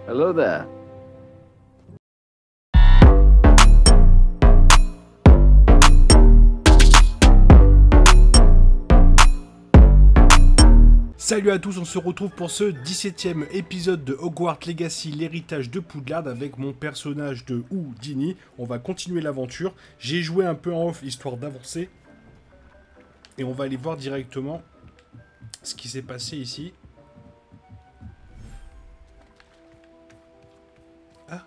Hello there. Salut à tous, on se retrouve pour ce 17e épisode de Hogwarts Legacy, l'héritage de Poudlard avec mon personnage de Houdini. On va continuer l'aventure. J'ai joué un peu en off histoire d'avancer. Et on va aller voir directement ce qui s'est passé ici. Ah.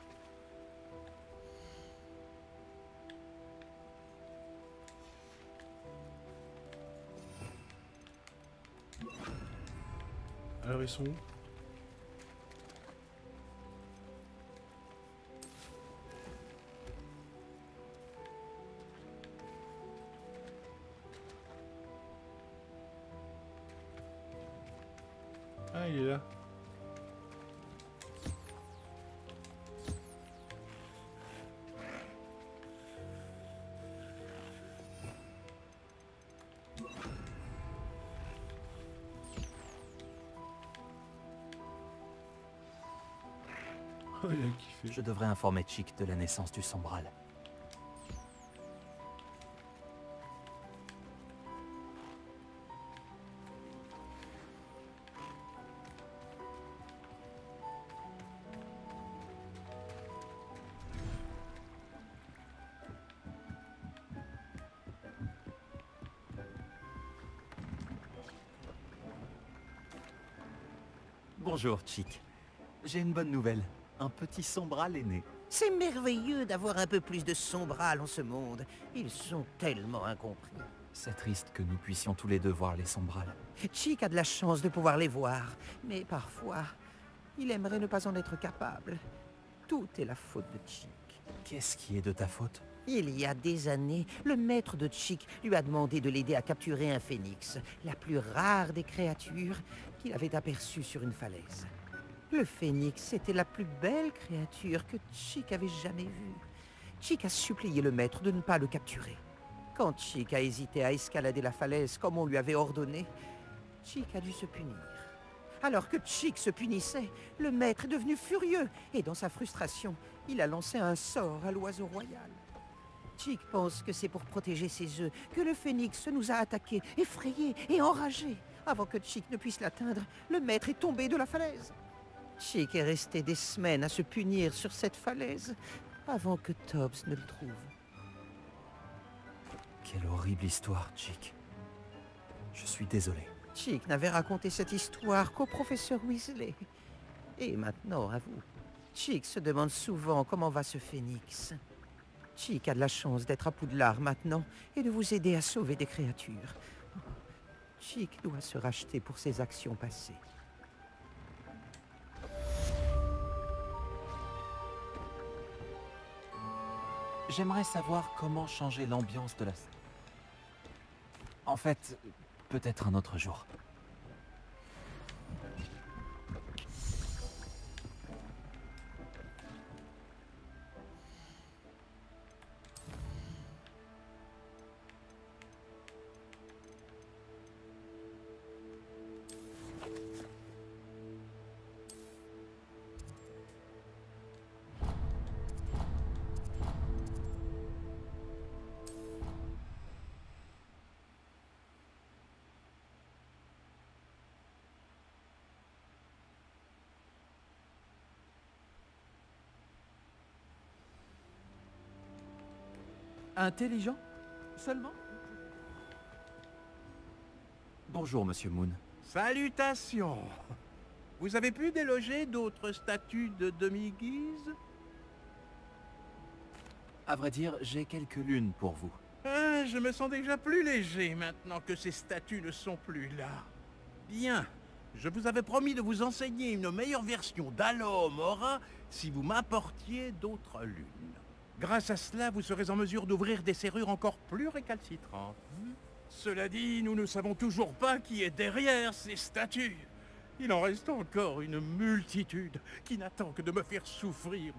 Alors ils sont où? Ah, il est là. Oh, il a kiffé. Je devrais informer Chick de la naissance du Sombral. Bonjour, Chick. J'ai une bonne nouvelle. Un petit Sombral est né. C'est merveilleux d'avoir un peu plus de Sombral en ce monde. Ils sont tellement incompris. C'est triste que nous puissions tous les deux voir les Sombrals. Chick a de la chance de pouvoir les voir, mais parfois, il aimerait ne pas en être capable. Tout est la faute de Chick. Qu'est-ce qui est de ta faute? Il y a des années, le maître de Chick lui a demandé de l'aider à capturer un phénix, la plus rare des créatures qu'il avait aperçue sur une falaise. Le phénix était la plus belle créature que Chick avait jamais vue. Chick a supplié le maître de ne pas le capturer. Quand Chick a hésité à escalader la falaise comme on lui avait ordonné, Chick a dû se punir. Alors que Chick se punissait, le maître est devenu furieux et dans sa frustration, il a lancé un sort à l'oiseau royal. Chick pense que c'est pour protéger ses œufs que le phénix nous a attaqués, effrayés et enragés. Avant que Chick ne puisse l'atteindre, le maître est tombé de la falaise. Chick est resté des semaines à se punir sur cette falaise avant que Tobbs ne le trouve. Quelle horrible histoire, Chick. Je suis désolé. Chick n'avait raconté cette histoire qu'au professeur Weasley. Et maintenant, à vous. Chick se demande souvent comment va ce phénix. Chick a de la chance d'être à Poudlard maintenant et de vous aider à sauver des créatures. Chick doit se racheter pour ses actions passées. J'aimerais savoir comment changer l'ambiance de la... En fait, peut-être un autre jour. Intelligent seulement? Bonjour, Monsieur Moon. Salutations! Vous avez pu déloger d'autres statues de demi-guise? À vrai dire, j'ai quelques lunes pour vous. Je me sens déjà plus léger maintenant que ces statues ne sont plus là. Bien, je vous avais promis de vous enseigner une meilleure version d'Alohomora si vous m'apportiez d'autres lunes. Grâce à cela, vous serez en mesure d'ouvrir des serrures encore plus récalcitrantes. Cela dit, nous ne savons toujours pas qui est derrière ces statues. Il en reste encore une multitude qui n'attend que de me faire souffrir.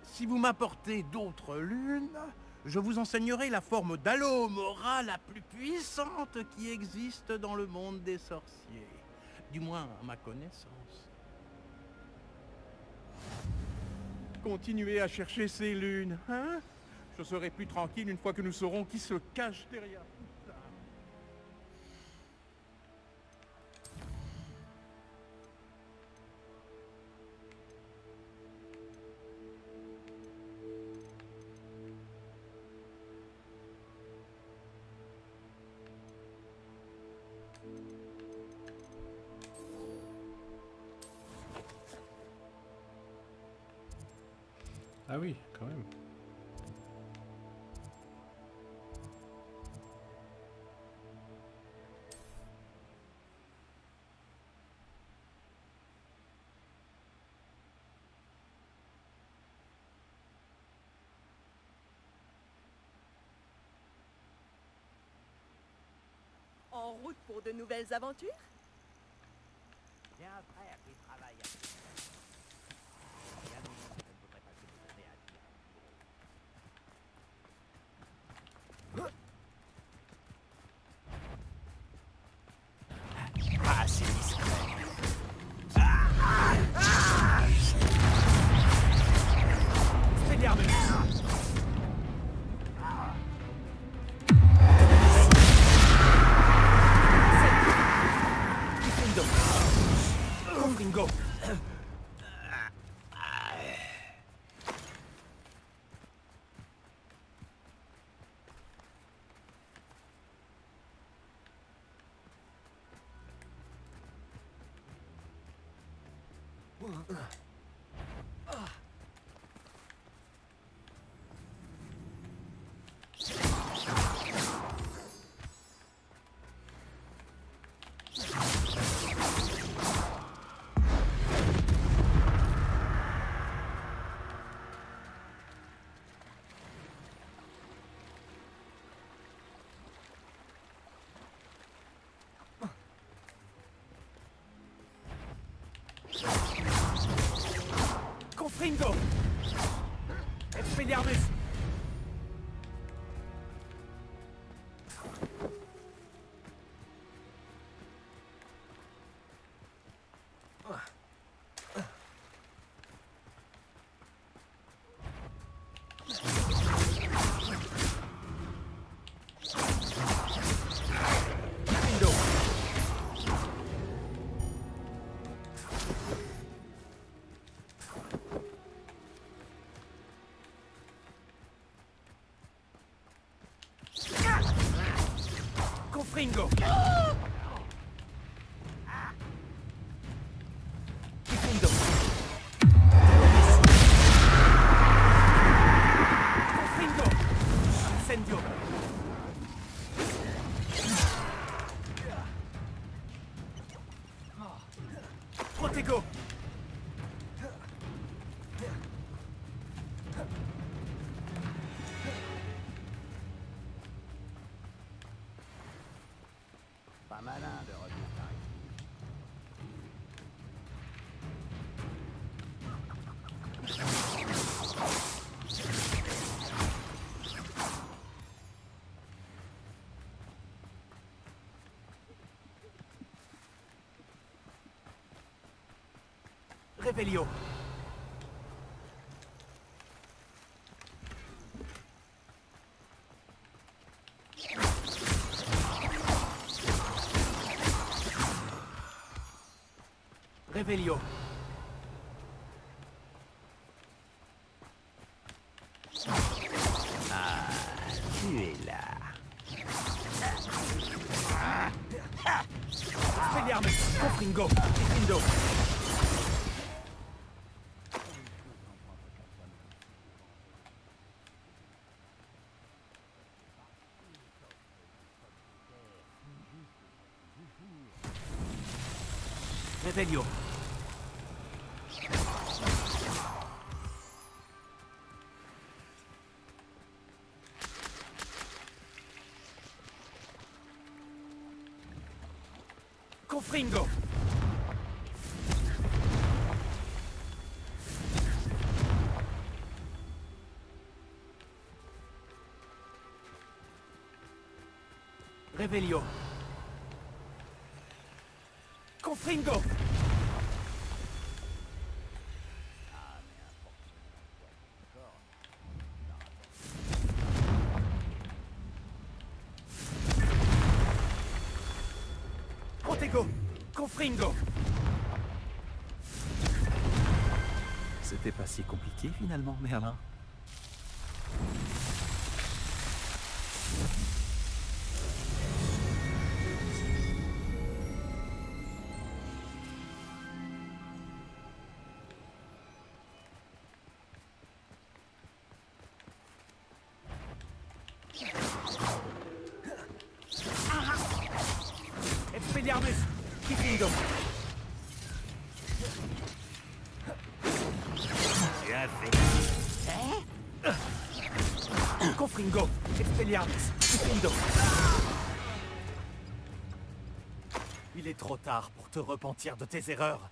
Si vous m'apportez d'autres lunes, je vous enseignerai la forme d'Alohomora la plus puissante qui existe dans le monde des sorciers. Du moins, à ma connaissance. continuer à chercher ces lunes, hein? Je serai plus tranquille une fois que nous saurons qui se cache derrière tout ça. Ah oui, quand même. En route pour de nouvelles aventures? J'ai un frère qui travaille à... Bien non, je ne voudrais pas que vous donniez à dire. Pas assez discret. Expelliarmus! Confringo! Confringo! Expelliarmus! Confringo! Confringo! Confringo! Incendio! Protego! Pas malin de revenir par ici. Revelio! Revelio! Tu es là. Expelliarmus! Confringo! Confringo! Revelio! Confringo! Revelio! Confringo! Confringo. C'était pas si compliqué finalement, Merlin. Expelliarmus. Confringo. Bien fait. Confringo. Expelliarmus. Confringo. Il est trop tard pour te repentir de tes erreurs.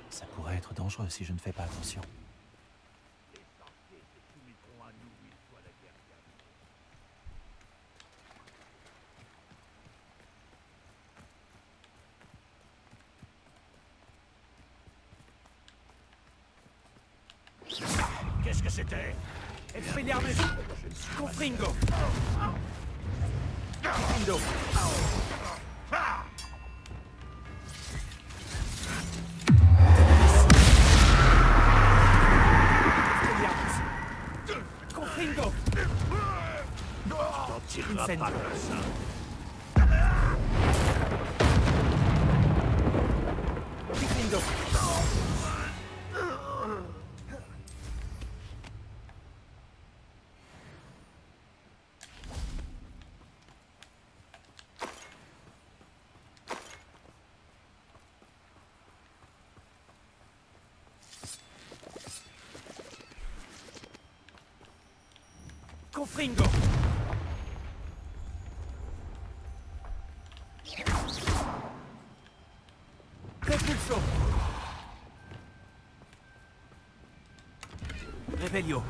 Ça pourrait être dangereux si je ne fais pas attention. Qu'est-ce que c'était? Expelliarmus. Confringo. Confringo. Confringo. T'en tireras Incendio. pas comme ça. Confringo. Confringo. Repulso. Revelio.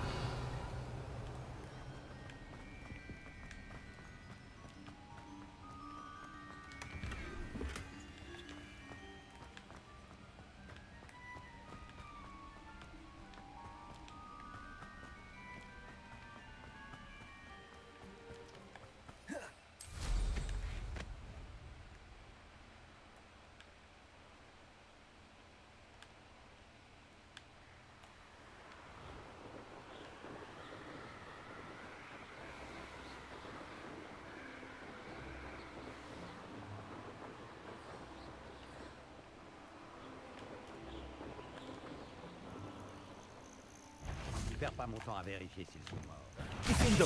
Je perds pas mon temps à vérifier s'ils sont morts. Confringo.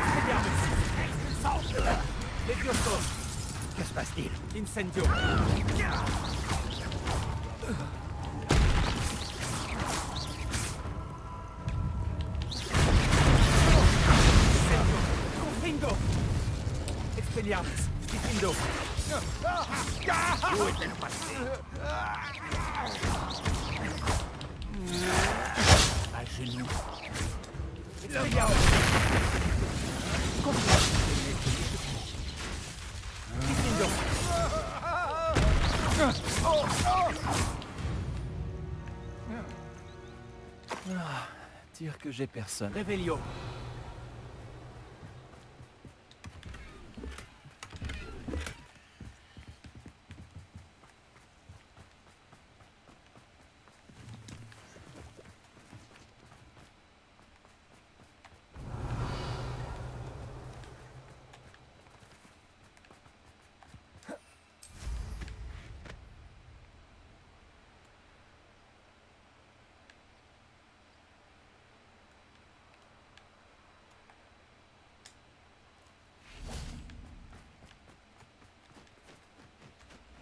Expelliarmus. Levioso. Que se passe-t-il? Incendio. Incendio. Confringo. Expelliarmus. Diffindo. Où était le passé? À genoux. Expelliarmus. Diffindo. Dire que j'ai personne. Revelio.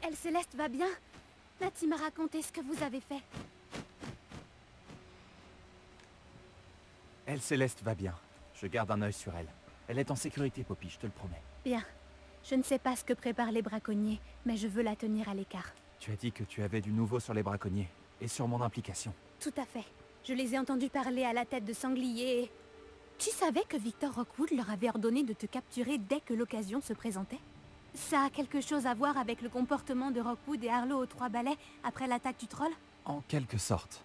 Elle Céleste va bien? Nati m'a raconté ce que vous avez fait. Elle, Céleste, va bien. Je garde un œil sur elle. Elle est en sécurité, Poppy, je te le promets. Bien. Je ne sais pas ce que préparent les braconniers, mais je veux la tenir à l'écart. Tu as dit que tu avais du nouveau sur les braconniers, et sur mon implication. Tout à fait. Je les ai entendus parler à la tête de sanglier. Tu savais que Victor Rockwood leur avait ordonné de te capturer dès que l'occasion se présentait? Ça a quelque chose à voir avec le comportement de Rockwood et Harlow aux Trois Balais après l'attaque du troll? En quelque sorte.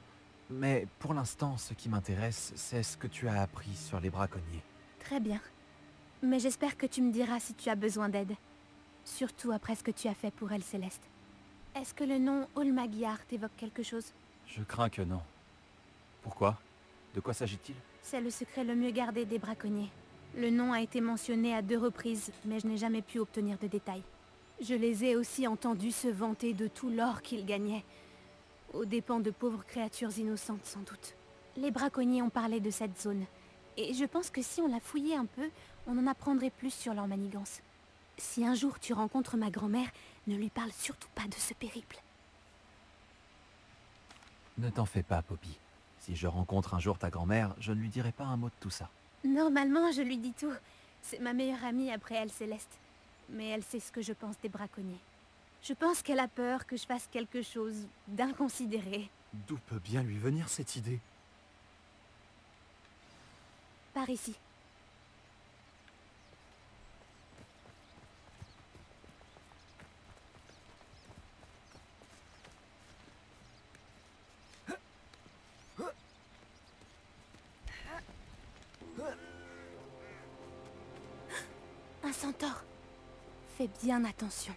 Mais pour l'instant, ce qui m'intéresse, c'est ce que tu as appris sur les braconniers. Très bien. Mais j'espère que tu me diras si tu as besoin d'aide. Surtout après ce que tu as fait pour elle, Céleste. Est-ce que le nom Olmagyar t'évoque quelque chose? Je crains que non. Pourquoi? De quoi s'agit-il? C'est le secret le mieux gardé des braconniers. Le nom a été mentionné à 2 reprises, mais je n'ai jamais pu obtenir de détails. Je les ai aussi entendus se vanter de tout l'or qu'ils gagnaient, aux dépens de pauvres créatures innocentes sans doute. Les braconniers ont parlé de cette zone, et je pense que si on la fouillait un peu, on en apprendrait plus sur leur manigance. Si un jour tu rencontres ma grand-mère, ne lui parle surtout pas de ce périple. Ne t'en fais pas, Poppy. Si je rencontre un jour ta grand-mère, je ne lui dirai pas un mot de tout ça. Normalement, je lui dis tout. C'est ma meilleure amie après elle, Céleste. Mais elle sait ce que je pense des braconniers. Je pense qu'elle a peur que je fasse quelque chose d'inconsidéré. D'où peut bien lui venir cette idée? Par ici. Un centaure. Fais bien attention.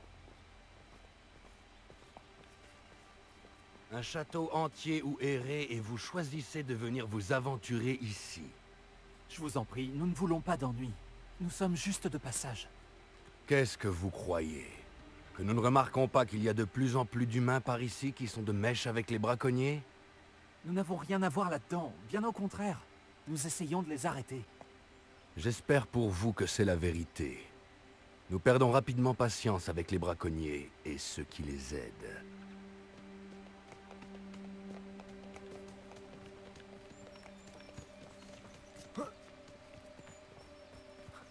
Un château entier où errer et vous choisissez de venir vous aventurer ici. Je vous en prie, nous ne voulons pas d'ennui. Nous sommes juste de passage. Qu'est-ce que vous croyez? Que nous ne remarquons pas qu'il y a de plus en plus d'humains par ici qui sont de mèche avec les braconniers? Nous n'avons rien à voir là-dedans, bien au contraire. Nous essayons de les arrêter. J'espère pour vous que c'est la vérité. Nous perdons rapidement patience avec les braconniers et ceux qui les aident.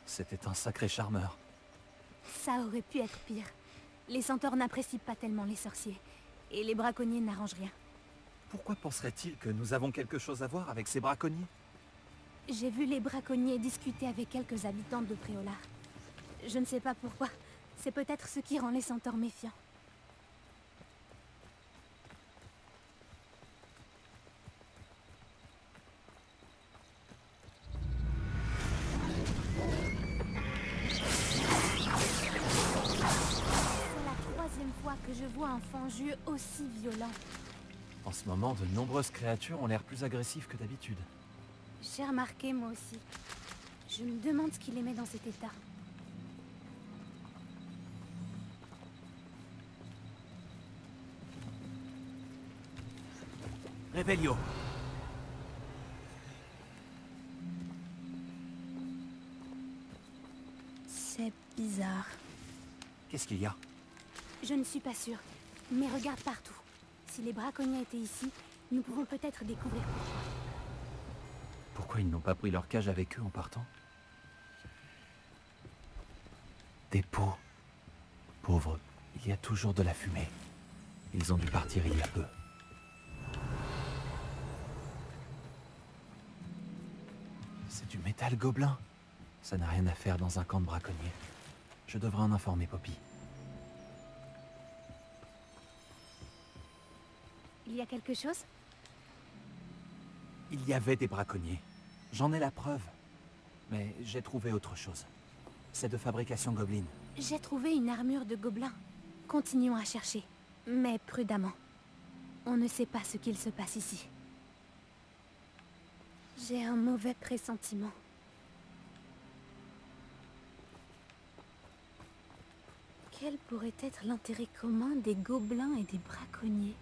C'était un sacré charmeur. Ça aurait pu être pire. Les centaures n'apprécient pas tellement les sorciers. Et les braconniers n'arrangent rien. Pourquoi penserait-il que nous avons quelque chose à voir avec ces braconniers? J'ai vu les braconniers discuter avec quelques habitants de Préolard. Je ne sais pas pourquoi. C'est peut-être ce qui rend les centaures méfiants. C'est la 3e fois que je vois un fangieux aussi violent. En ce moment, de nombreuses créatures ont l'air plus agressives que d'habitude. J'ai remarqué moi aussi. Je me demande ce qui les met dans cet état. Revelio. C'est bizarre. Qu'est-ce qu'il y a? Je ne suis pas sûre, mais regarde partout. Si les braconniers étaient ici, nous pouvons peut-être découvrir pourquoi. Pourquoi ils n'ont pas pris leur cage avec eux en partant? Des pots. Pauvres, il y a toujours de la fumée. Ils ont dû partir il y a peu. C'est du métal gobelin. Ça n'a rien à faire dans un camp de braconniers. Je devrais en informer Poppy. Il y a quelque chose? Il y avait des braconniers. J'en ai la preuve. Mais j'ai trouvé autre chose. C'est de fabrication gobeline. J'ai trouvé une armure de gobelin. Continuons à chercher, mais prudemment. On ne sait pas ce qu'il se passe ici. J'ai un mauvais pressentiment. Quel pourrait être l'intérêt commun des gobelins et des braconniers?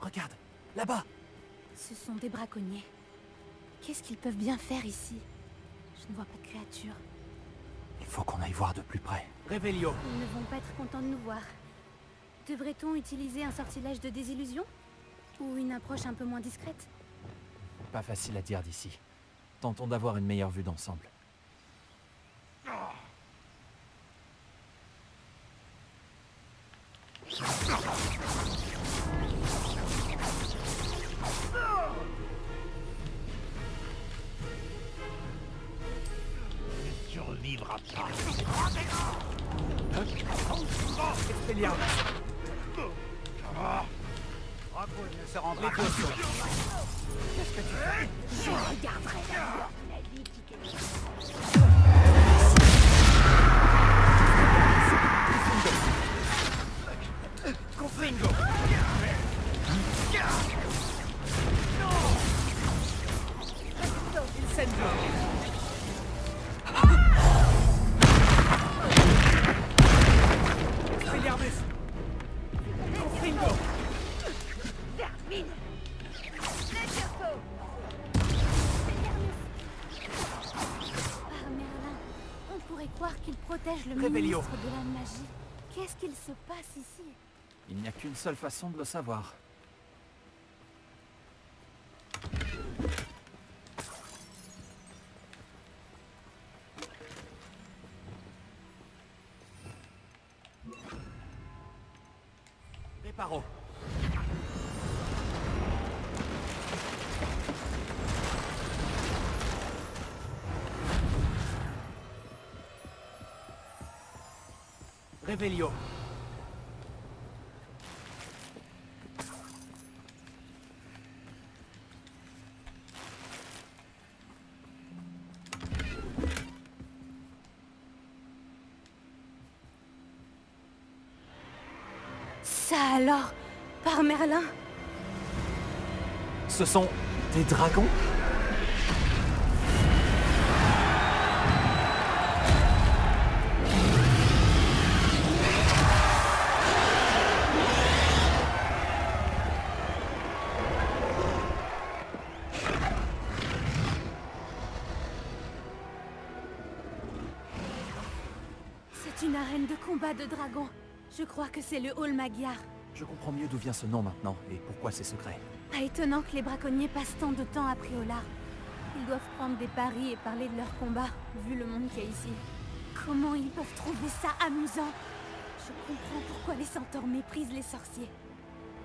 Regarde, là-bas! Ce sont des braconniers. Qu'est-ce qu'ils peuvent bien faire ici? Je ne vois pas de créatures. Il faut qu'on aille voir de plus près. Revelio. Ils ne vont pas être contents de nous voir. Devrait-on utiliser un sortilège de désillusion? Ou une approche un peu moins discrète? Pas facile à dire d'ici. Tentons d'avoir une meilleure vue d'ensemble. Survivra pas. Rockwood ne se rendra pas seul. Qu'est-ce que tu fais? Je regarderai d'abord la vie qui Confringo! Incendio! Expelliarmus! Confringo! Ah, Merlin, on pourrait croire qu'il protège le Revelio. ministre de la magie. Qu'est-ce qu'il se passe ici? Il n'y a qu'une seule façon de le savoir. Réparo! Revelio! Ça alors, par Merlin? Ce sont des dragons? C'est une arène de combat de dragons. Je crois que c'est le hall Magyar. Je comprends mieux d'où vient ce nom maintenant et pourquoi c'est secret. Pas étonnant que les braconniers passent tant de temps à Priolar. Ils doivent prendre des paris et parler de leur combat, vu le monde qu'il y a ici. Comment ils peuvent trouver ça amusant? Je comprends pourquoi les centaures méprisent les sorciers.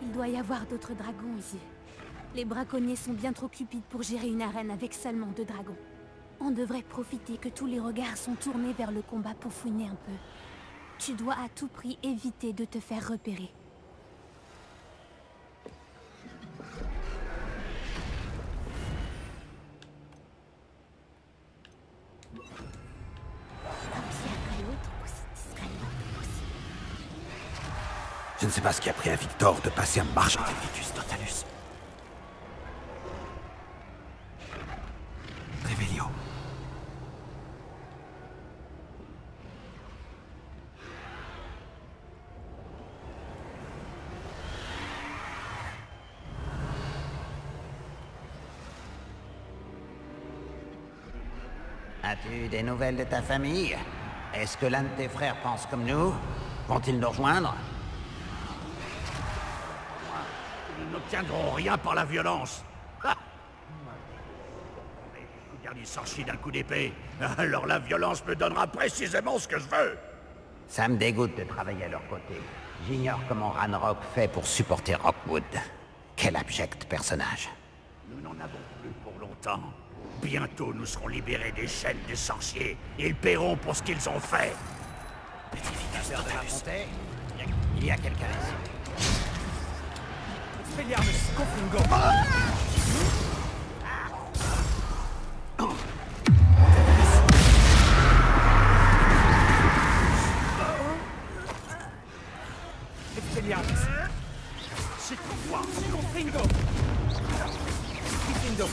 Il doit y avoir d'autres dragons ici. Les braconniers sont bien trop cupides pour gérer une arène avec seulement 2 dragons. On devrait profiter que tous les regards sont tournés vers le combat pour fouiner un peu. Tu dois à tout prix éviter de te faire repérer. Je ne sais pas ce qui a pris à Victor de passer en marche avec Vitus Totalus. Revelio. As-tu des nouvelles de ta famille? Est-ce que l'un de tes frères pense comme nous? Vont-ils nous rejoindre? Nous n'obtiendrons rien par la violence. Ah le dernier sorcier d'un coup d'épée. Alors la violence me donnera précisément ce que je veux. Ça me dégoûte de travailler à leur côté. J'ignore comment Ranrock fait pour supporter Rockwood. Quel abject personnage. Nous n'en avons plus pour longtemps. Bientôt nous serons libérés des chaînes des sorciers. Ils paieront pour ce qu'ils ont fait. Il y a quelqu'un ici. Expelliarmus! Confringo! Expelliarmus! C'est pour moi. Confringo! Confringo!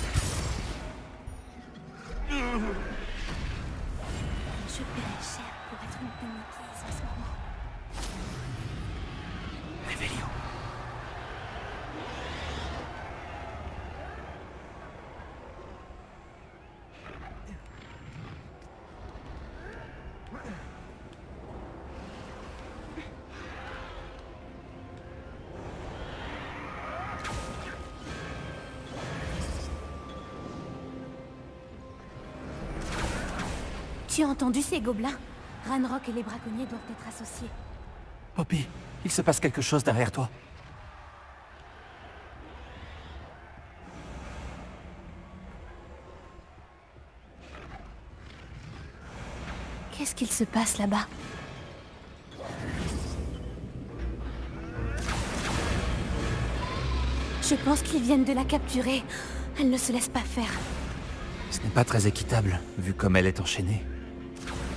Je paierai cher pour être une pénitence à ce moment. Revelio. Tu as entendu ces gobelins? Ranrock et les braconniers doivent être associés. Poppy, il se passe quelque chose derrière toi. Qu'est-ce qu'il se passe là-bas? Je pense qu'ils viennent de la capturer. Elle ne se laisse pas faire. Ce n'est pas très équitable, vu comme elle est enchaînée.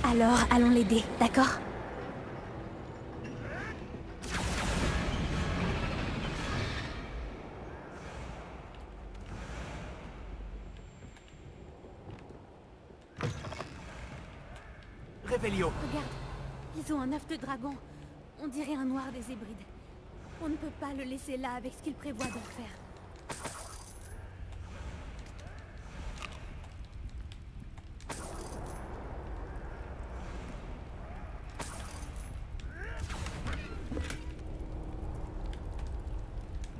Alors, allons l'aider, d'accord? Révélio. Regarde, ils ont un œuf de dragon. On dirait un noir des Hébrides. On ne peut pas le laisser là avec ce qu'il prévoit de faire.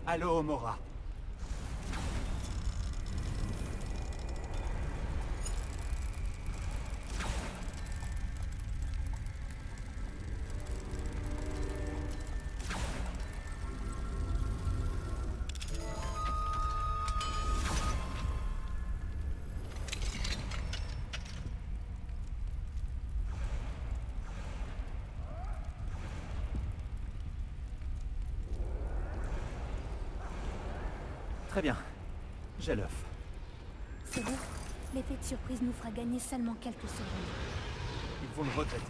Allô, Mora. Très bien. J'ai l'œuf. C'est bon. L'effet de surprise nous fera gagner seulement quelques secondes. Ils vont le regretter.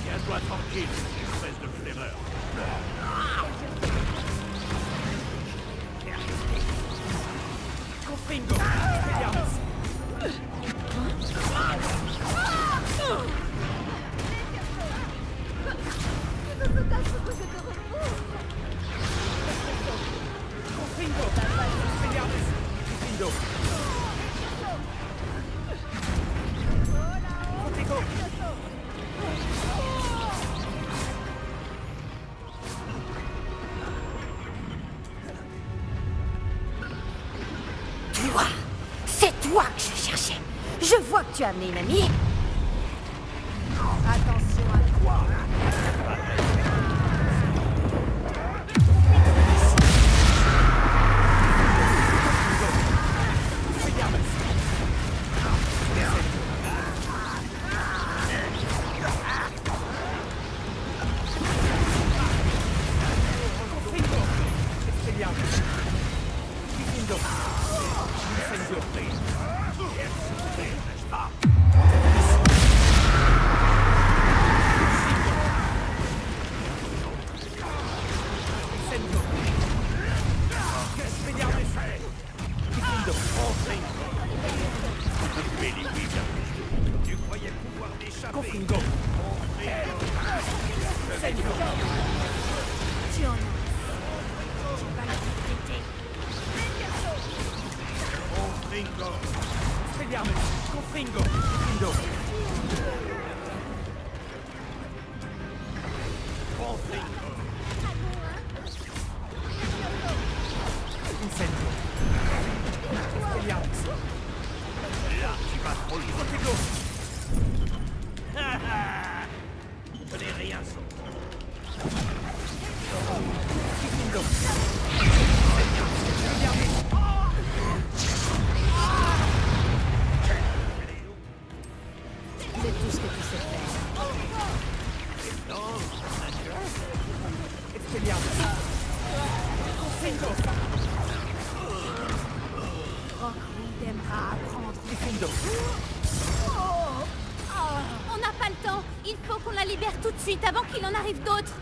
Tiens-toi tranquille, espèce de flemmeur. Confringo. Toi! C'est toi que je cherchais! Je vois que tu as amené une amie! Attention à toi! Tu croyais pouvoir m'échapper. Tu en as. Tu vas la regretter. Là, tu vas trop loin. Je n'ai rien sauté. C'est tout ce que tu sais faire. Rockwood aimera apprendre. On n'a pas le temps. Il faut qu'on la libère tout de suite avant qu'il en arrive d'autres.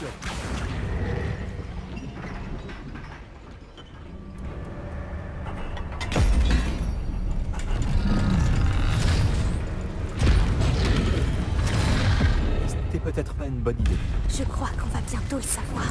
position. C'était peut-être pas une bonne idée. Je crois qu'on va bientôt le savoir.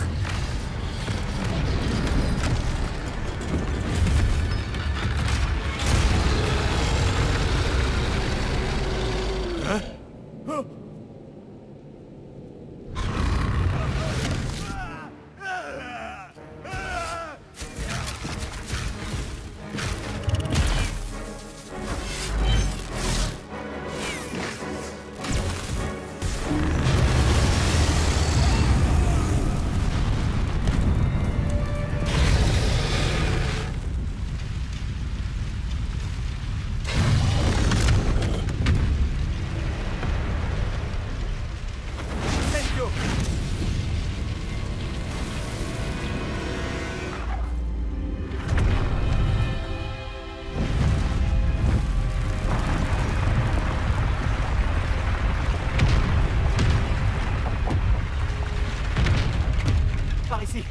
Par ici.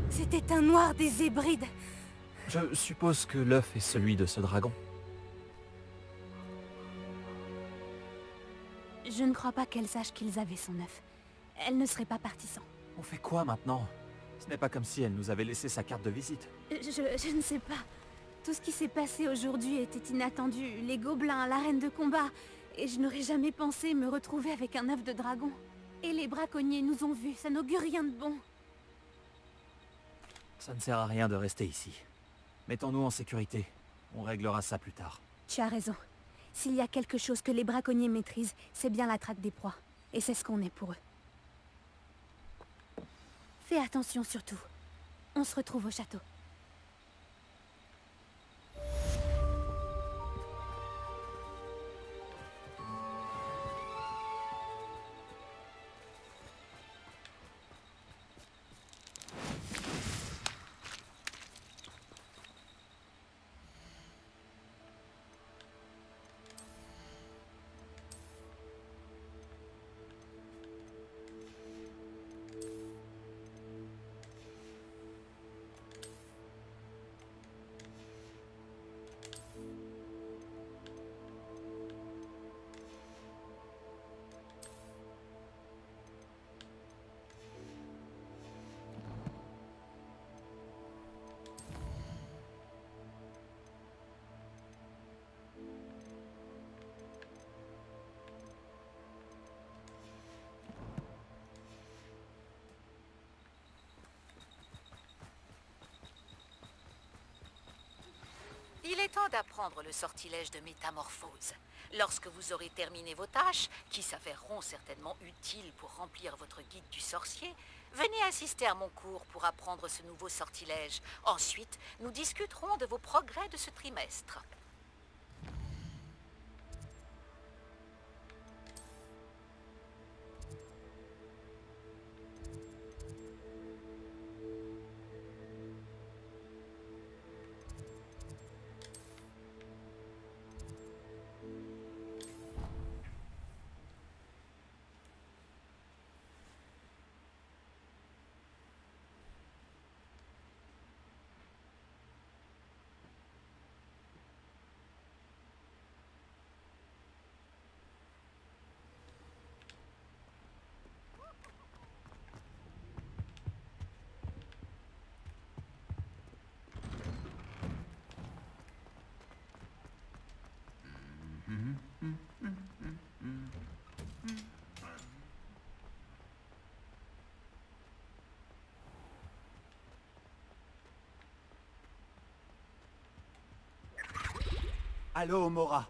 C'était un noir des Hébrides. Je suppose que l'œuf est celui de ce dragon. Je ne crois pas qu'elle sache qu'ils avaient son œuf. Elle ne serait pas partie sans. On fait quoi maintenant? Ce n'est pas comme si elle nous avait laissé sa carte de visite. Je ne sais pas. Tout ce qui s'est passé aujourd'hui était inattendu. Les gobelins, l'arène de combat. Et je n'aurais jamais pensé me retrouver avec un œuf de dragon. Et les braconniers nous ont vus. Ça n'augure rien de bon. Ça ne sert à rien de rester ici. Mettons-nous en sécurité. On réglera ça plus tard. Tu as raison. S'il y a quelque chose que les braconniers maîtrisent, c'est bien la traque des proies. Et c'est ce qu'on est pour eux. Fais attention surtout. On se retrouve au château. Il est temps d'apprendre le sortilège de métamorphose. Lorsque vous aurez terminé vos tâches, qui s'avéreront certainement utiles pour remplir votre guide du sorcier, venez assister à mon cours pour apprendre ce nouveau sortilège. Ensuite, nous discuterons de vos progrès de ce trimestre. Allô, Mora.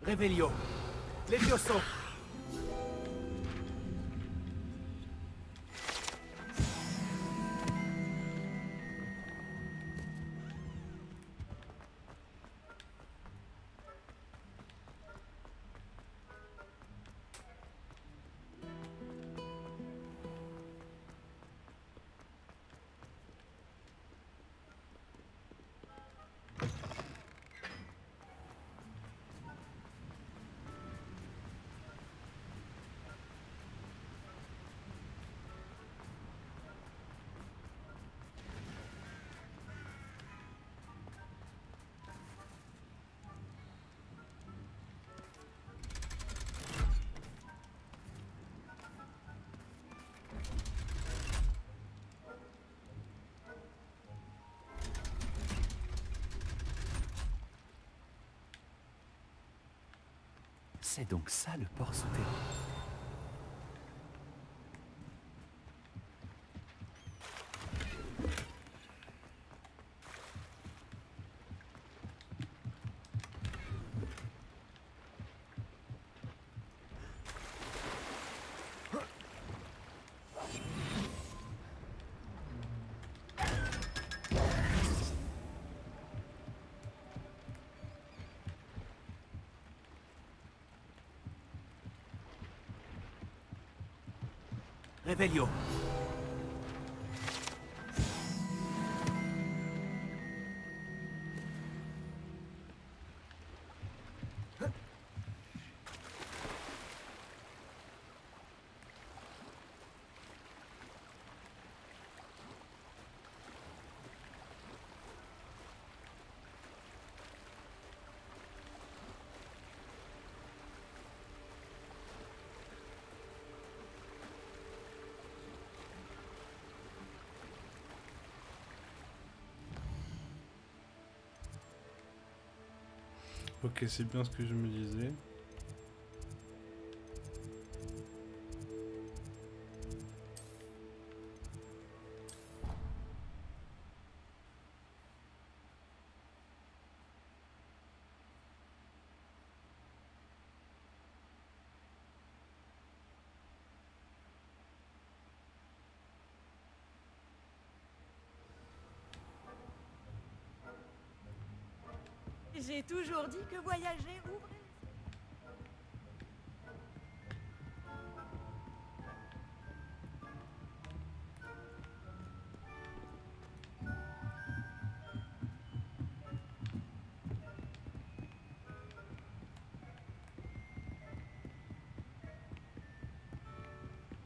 Revelio. Levioso. C'est donc ça le port souterrain. Revelio. Ok, c'est bien ce que je me disais. J'ai toujours dit que voyager ouvrait...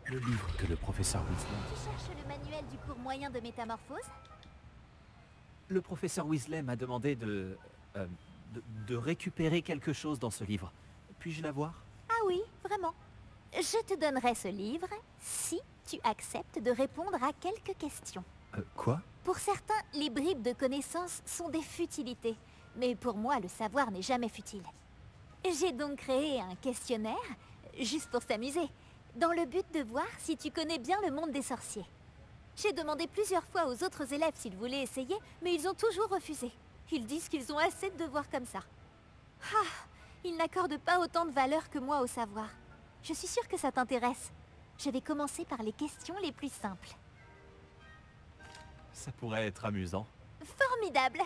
Le livre que le professeur Weasley... Tu cherches le manuel du cours moyen de métamorphose? Le professeur Weasley m'a demandé de récupérer quelque chose dans ce livre. Puis-je l'avoir? Ah oui, vraiment. Je te donnerai ce livre si tu acceptes de répondre à quelques questions. Quoi? Pour certains, les bribes de connaissances sont des futilités. Mais pour moi, le savoir n'est jamais futile. J'ai donc créé un questionnaire, juste pour s'amuser, dans le but de voir si tu connais bien le monde des sorciers. J'ai demandé plusieurs fois aux autres élèves s'ils voulaient essayer, mais ils ont toujours refusé. Ils disent qu'ils ont assez de devoirs comme ça. Ah, ils n'accordent pas autant de valeur que moi au savoir. Je suis sûre que ça t'intéresse. Je vais commencer par les questions les plus simples. Ça pourrait être amusant. Formidable!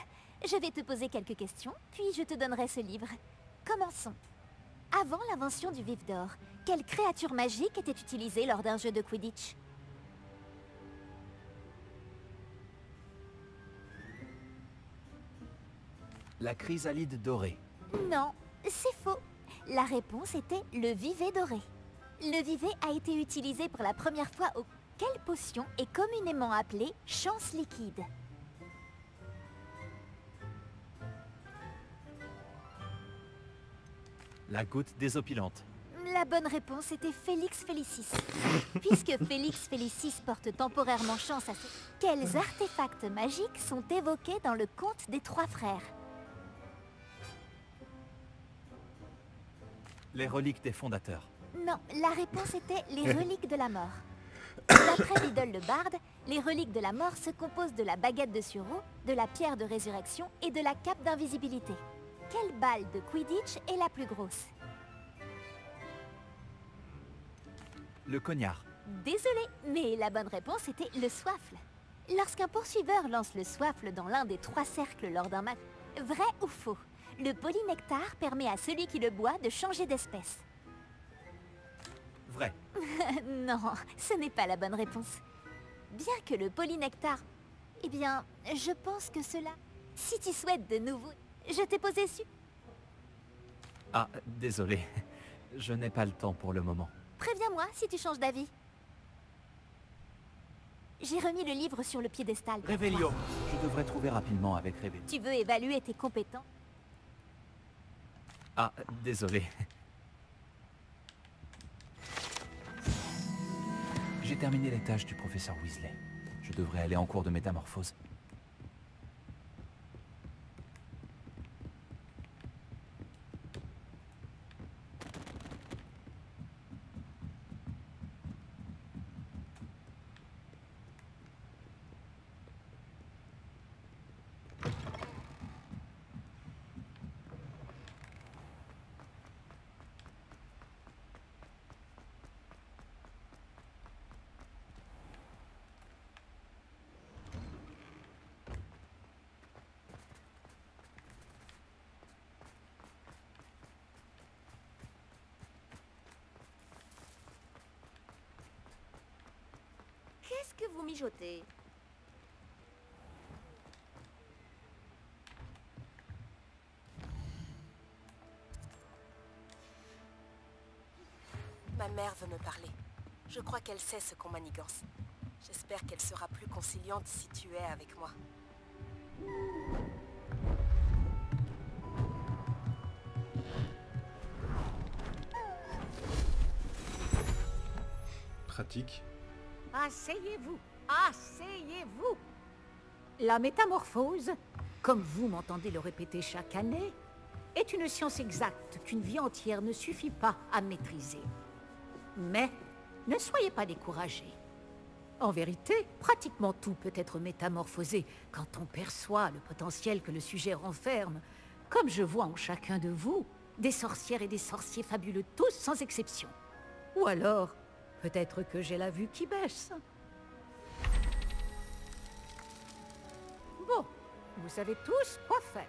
Je vais te poser quelques questions, puis je te donnerai ce livre. Commençons. Avant l'invention du vif d'or, quelle créature magique était utilisée lors d'un jeu de Quidditch? La chrysalide dorée. Non, c'est faux. La réponse était le vivet doré. Le vivet a été utilisé pour la première fois au... Quelle potion est communément appelée chance liquide? La goutte désopilante. La bonne réponse était Félix Félicis. Puisque Félix Félicis porte temporairement chance à ce... Quels artefacts magiques sont évoqués dans le conte des trois frères? Les reliques des fondateurs. Non, la réponse était les reliques de la mort. D'après Biddle le barde, les reliques de la mort se composent de la baguette de sureau, de la pierre de résurrection et de la cape d'invisibilité. Quelle balle de Quidditch est la plus grosse? Le cognard. Désolé, mais la bonne réponse était le soifle. Lorsqu'un poursuiveur lance le soifle dans l'un des trois cercles lors d'un match, vrai ou faux? Le polynectar permet à celui qui le boit de changer d'espèce. Vrai. Non, ce n'est pas la bonne réponse. Bien que le polynectar... Eh bien, je pense que cela... Si tu souhaites de nouveau... Je t'ai posé su... Ah, désolé. Je n'ai pas le temps pour le moment. Préviens-moi si tu changes d'avis. J'ai remis le livre sur le piédestal. Revelio. Je devrais trouver rapidement avec Revelio. Tu veux évaluer tes compétences? Ah, désolé. J'ai terminé les tâches du professeur Weasley. Je devrais aller en cours de métamorphose. vous mijotez. Ma mère veut me parler. Je crois qu'elle sait ce qu'on manigance. J'espère qu'elle sera plus conciliante si tu es avec moi. Pratique. Asseyez-vous, asseyez-vous. La métamorphose, comme vous m'entendez le répéter chaque année, est une science exacte qu'une vie entière ne suffit pas à maîtriser. Mais ne soyez pas découragés. En vérité, pratiquement tout peut être métamorphosé quand on perçoit le potentiel que le sujet renferme, comme je vois en chacun de vous, des sorcières et des sorciers fabuleux, tous sans exception. Ou alors, peut-être que j'ai la vue qui baisse. Bon, vous savez tous quoi faire.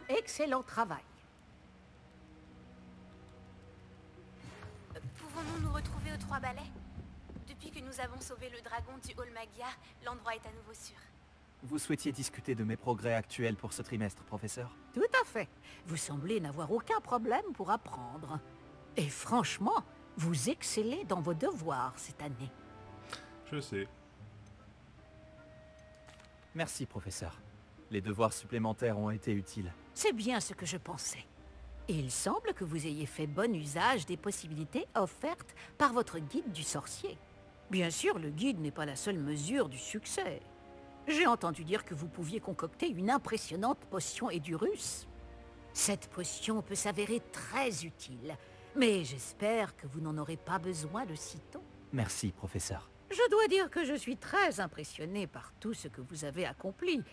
Excellent travail. Pouvons-nous nous retrouver aux Trois Balais? Depuis que nous avons sauvé le dragon du Hall Magia, l'endroit est à nouveau sûr. Vous souhaitiez discuter de mes progrès actuels pour ce trimestre, professeur? Tout à fait. Vous semblez n'avoir aucun problème pour apprendre. Et franchement, vous excellez dans vos devoirs cette année. Je sais. Merci, professeur. Les devoirs supplémentaires ont été utiles. C'est bien ce que je pensais. Et il semble que vous ayez fait bon usage des possibilités offertes par votre guide du sorcier. Bien sûr, le guide n'est pas la seule mesure du succès. J'ai entendu dire que vous pouviez concocter une impressionnante potion Edurus. Cette potion peut s'avérer très utile, mais j'espère que vous n'en aurez pas besoin de sitôt. Merci, professeur. Je dois dire que je suis très impressionné par tout ce que vous avez accompli,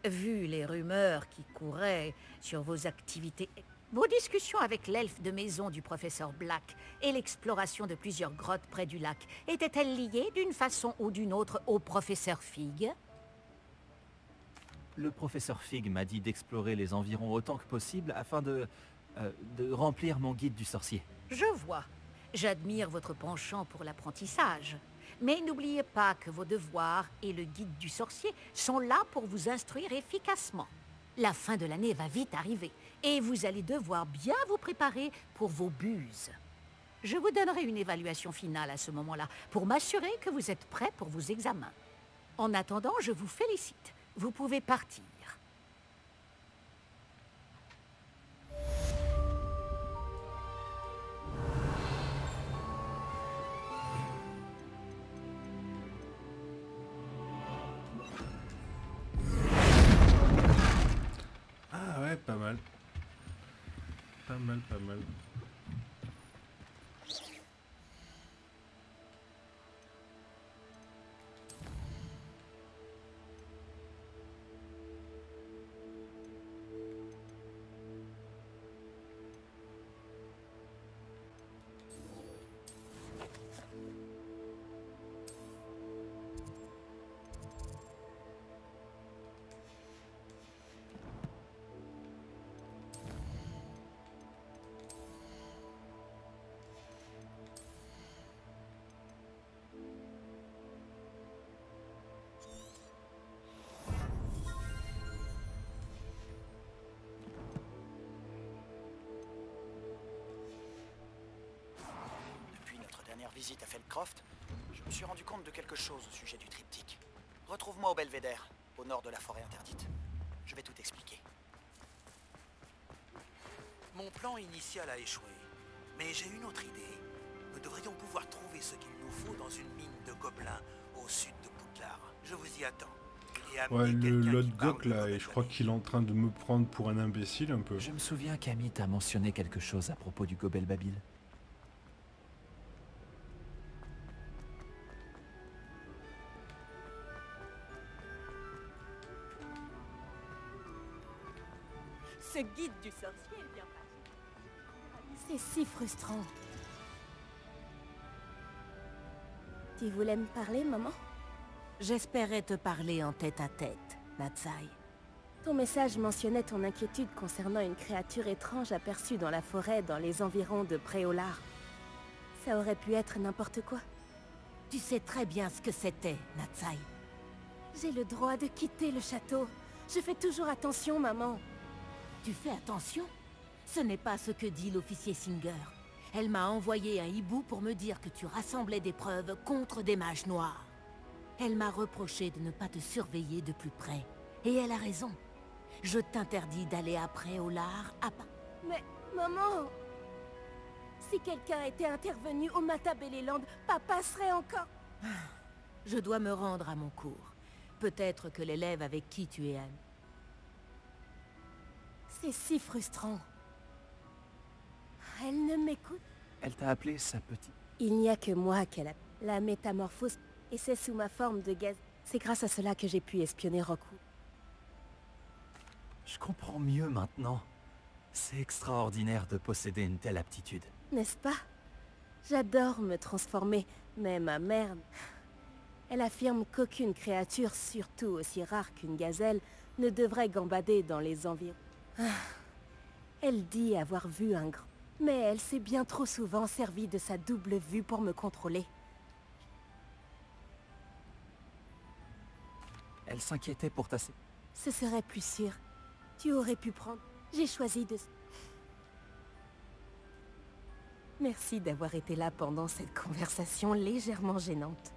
vu les rumeurs qui couraient sur vos activités. Vos discussions avec l'elfe de maison du professeur Black et l'exploration de plusieurs grottes près du lac étaient-elles liées d'une façon ou d'une autre au professeur Fig? Le professeur Fig m'a dit d'explorer les environs autant que possible afin de remplir mon guide du sorcier. Je vois. J'admire votre penchant pour l'apprentissage. Mais n'oubliez pas que vos devoirs et le guide du sorcier sont là pour vous instruire efficacement. La fin de l'année va vite arriver et vous allez devoir bien vous préparer pour vos buses. Je vous donnerai une évaluation finale à ce moment-là pour m'assurer que vous êtes prêts pour vos examens. En attendant, je vous félicite. Vous pouvez partir. Ah ouais, pas mal. Pas mal, pas mal. Visite à Feldcroft, je me suis rendu compte de quelque chose au sujet du triptyque. Retrouve-moi au Belvédère, au nord de la forêt interdite. Je vais tout expliquer. Mon plan initial a échoué, mais j'ai une autre idée. Nous devrions pouvoir trouver ce qu'il nous faut dans une mine de gobelins au sud de Poudlard. Je vous y attends. Ouais, l'autre goc là, et je crois qu'il est en train de me prendre pour un imbécile un peu. Je me souviens qu'Amit a mentionné quelque chose à propos du Gobel Babil. Ce guide du sorcier est bien pas. C'est si frustrant. Tu voulais me parler, maman? J'espérais te parler en tête-à-tête, Natsai. Ton message mentionnait ton inquiétude concernant une créature étrange aperçue dans la forêt dans les environs de Préolard. Ça aurait pu être n'importe quoi. Tu sais très bien ce que c'était, Natsai. J'ai le droit de quitter le château. Je fais toujours attention, maman. Tu fais attention? Ce n'est pas ce que dit l'officier Singer. Elle m'a envoyé un hibou pour me dire que tu rassemblais des preuves contre des mages noirs. Elle m'a reproché de ne pas te surveiller de plus près. Et elle a raison. Je t'interdis d'aller après Olar à part. Mais, maman... Si quelqu'un était intervenu au Matabeleland, papa serait encore... Je dois me rendre à mon cours. Peut-être que l'élève avec qui tu es amie. C'est si frustrant. Elle ne m'écoute. Elle t'a appelé sa petite... Il n'y a que moi qu'elle a... La métamorphose, et c'est sous ma forme de gaz. C'est grâce à cela que j'ai pu espionner Roku. Je comprends mieux maintenant. C'est extraordinaire de posséder une telle aptitude. N'est-ce pas? J'adore me transformer, mais ma mère... Elle affirme qu'aucune créature, surtout aussi rare qu'une gazelle, ne devrait gambader dans les environs. Elle dit avoir vu un grand... Mais elle s'est bien trop souvent servie de sa double vue pour me contrôler. Elle s'inquiétait pour ta... Ce serait plus sûr. Tu aurais pu prendre... J'ai choisi de... Merci d'avoir été là pendant cette conversation légèrement gênante.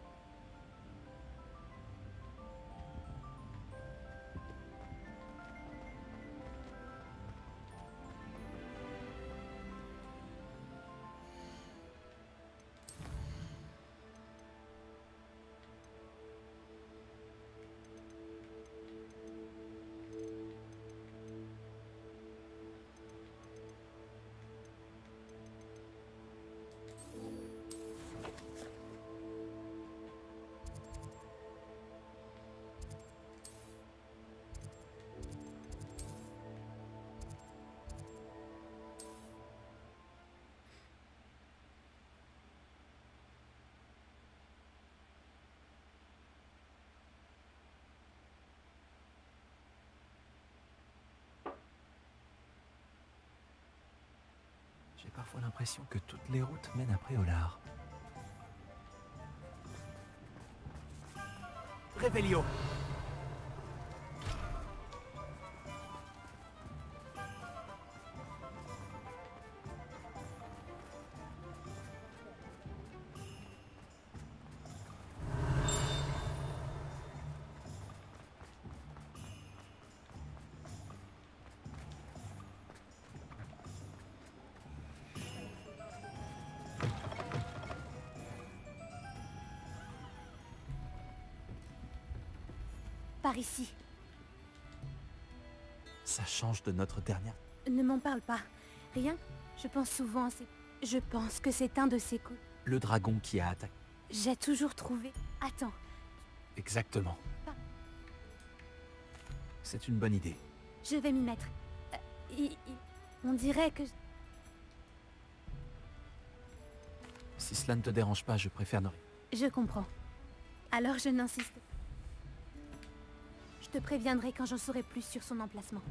J'ai parfois l'impression que toutes les routes mènent à Préolard. Révélio. Par ici. Ça change de notre dernière... Ne m'en parle pas. Rien. Je pense souvent à ces... Je pense que c'est un de ces coups. Le dragon qui a attaqué. J'ai toujours trouvé... Attends. Exactement. Pas... C'est une bonne idée. Je vais m'y mettre. On dirait que... Si cela ne te dérange pas, je préfère ne... Je comprends. Alors je n'insiste pas. Je te préviendrai quand j'en saurai plus sur son emplacement.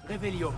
Révélio.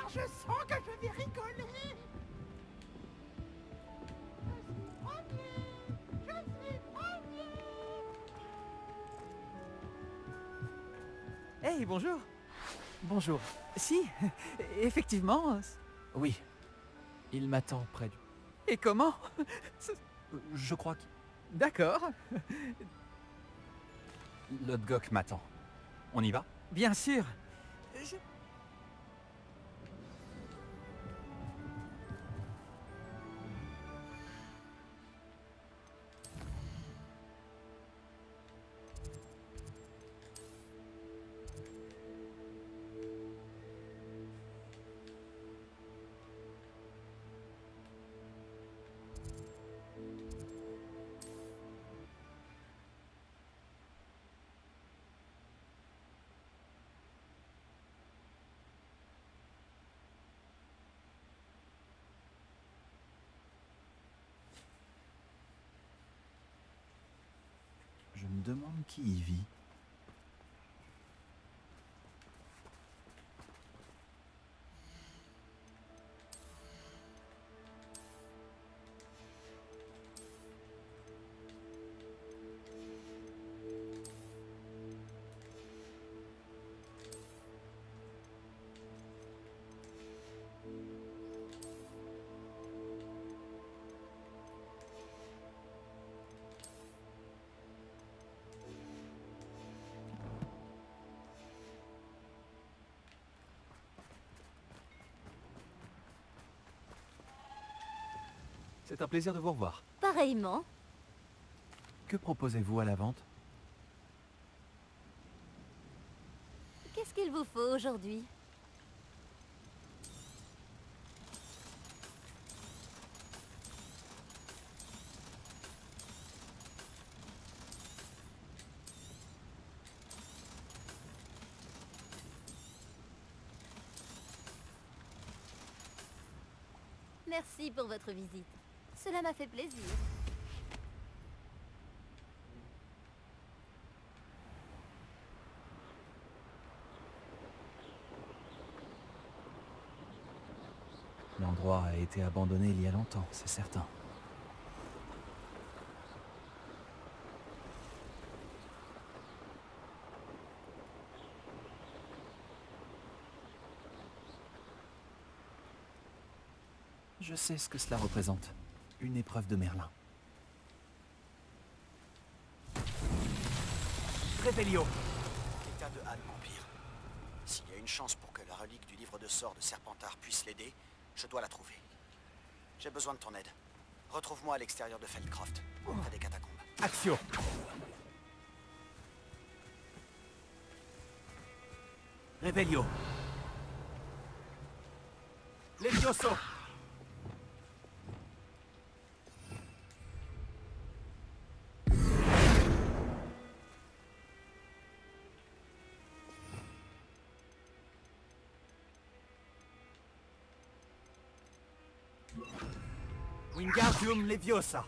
car je sens que je vais rigoler. Je suis premier. Hey, bonjour. Bonjour. Si, effectivement. Oui. Il m'attend près du... Et comment? Je crois que... D'accord. Lodgok m'attend. On y va? Bien sûr. Je me demande qui y vit. C'est un plaisir de vous revoir. Pareillement. Que proposez-vous à la vente? Qu'est-ce qu'il vous faut aujourd'hui? Merci pour votre visite. Cela m'a fait plaisir. L'endroit a été abandonné il y a longtemps, c'est certain. Je sais ce que cela représente. Une épreuve de Merlin. Rébellio. L'état de Anne m'empire. S'il y a une chance pour que la relique du livre de sorts de Serpentard puisse l'aider, je dois la trouver. J'ai besoin de ton aide. Retrouve-moi à l'extérieur de Feldcroft, près des catacombes. Action! Rébellio. Levioso. Wingardium Leviosa.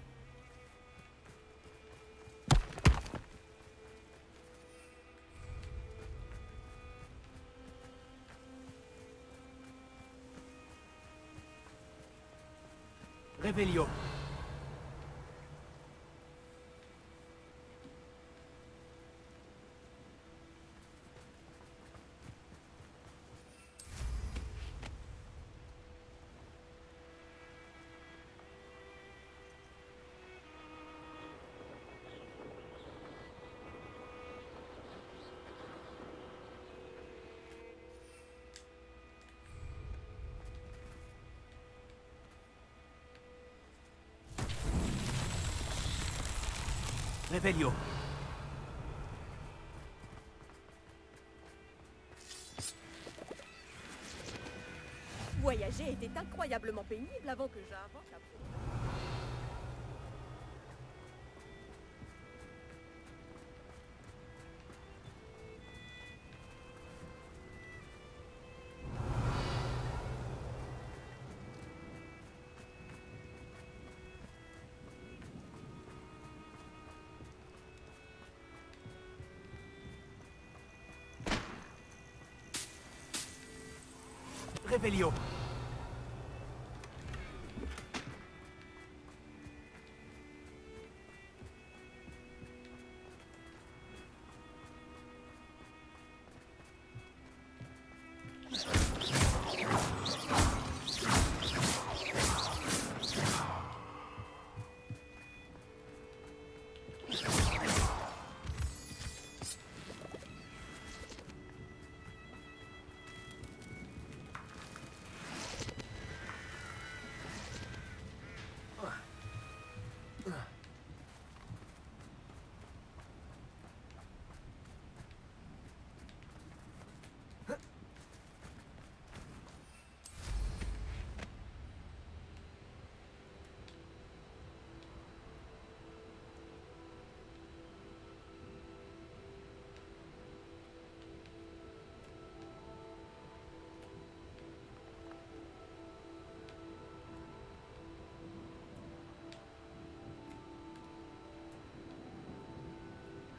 Revelio. Revelio. Voyager était incroyablement pénible avant que j'invente la... Révélio.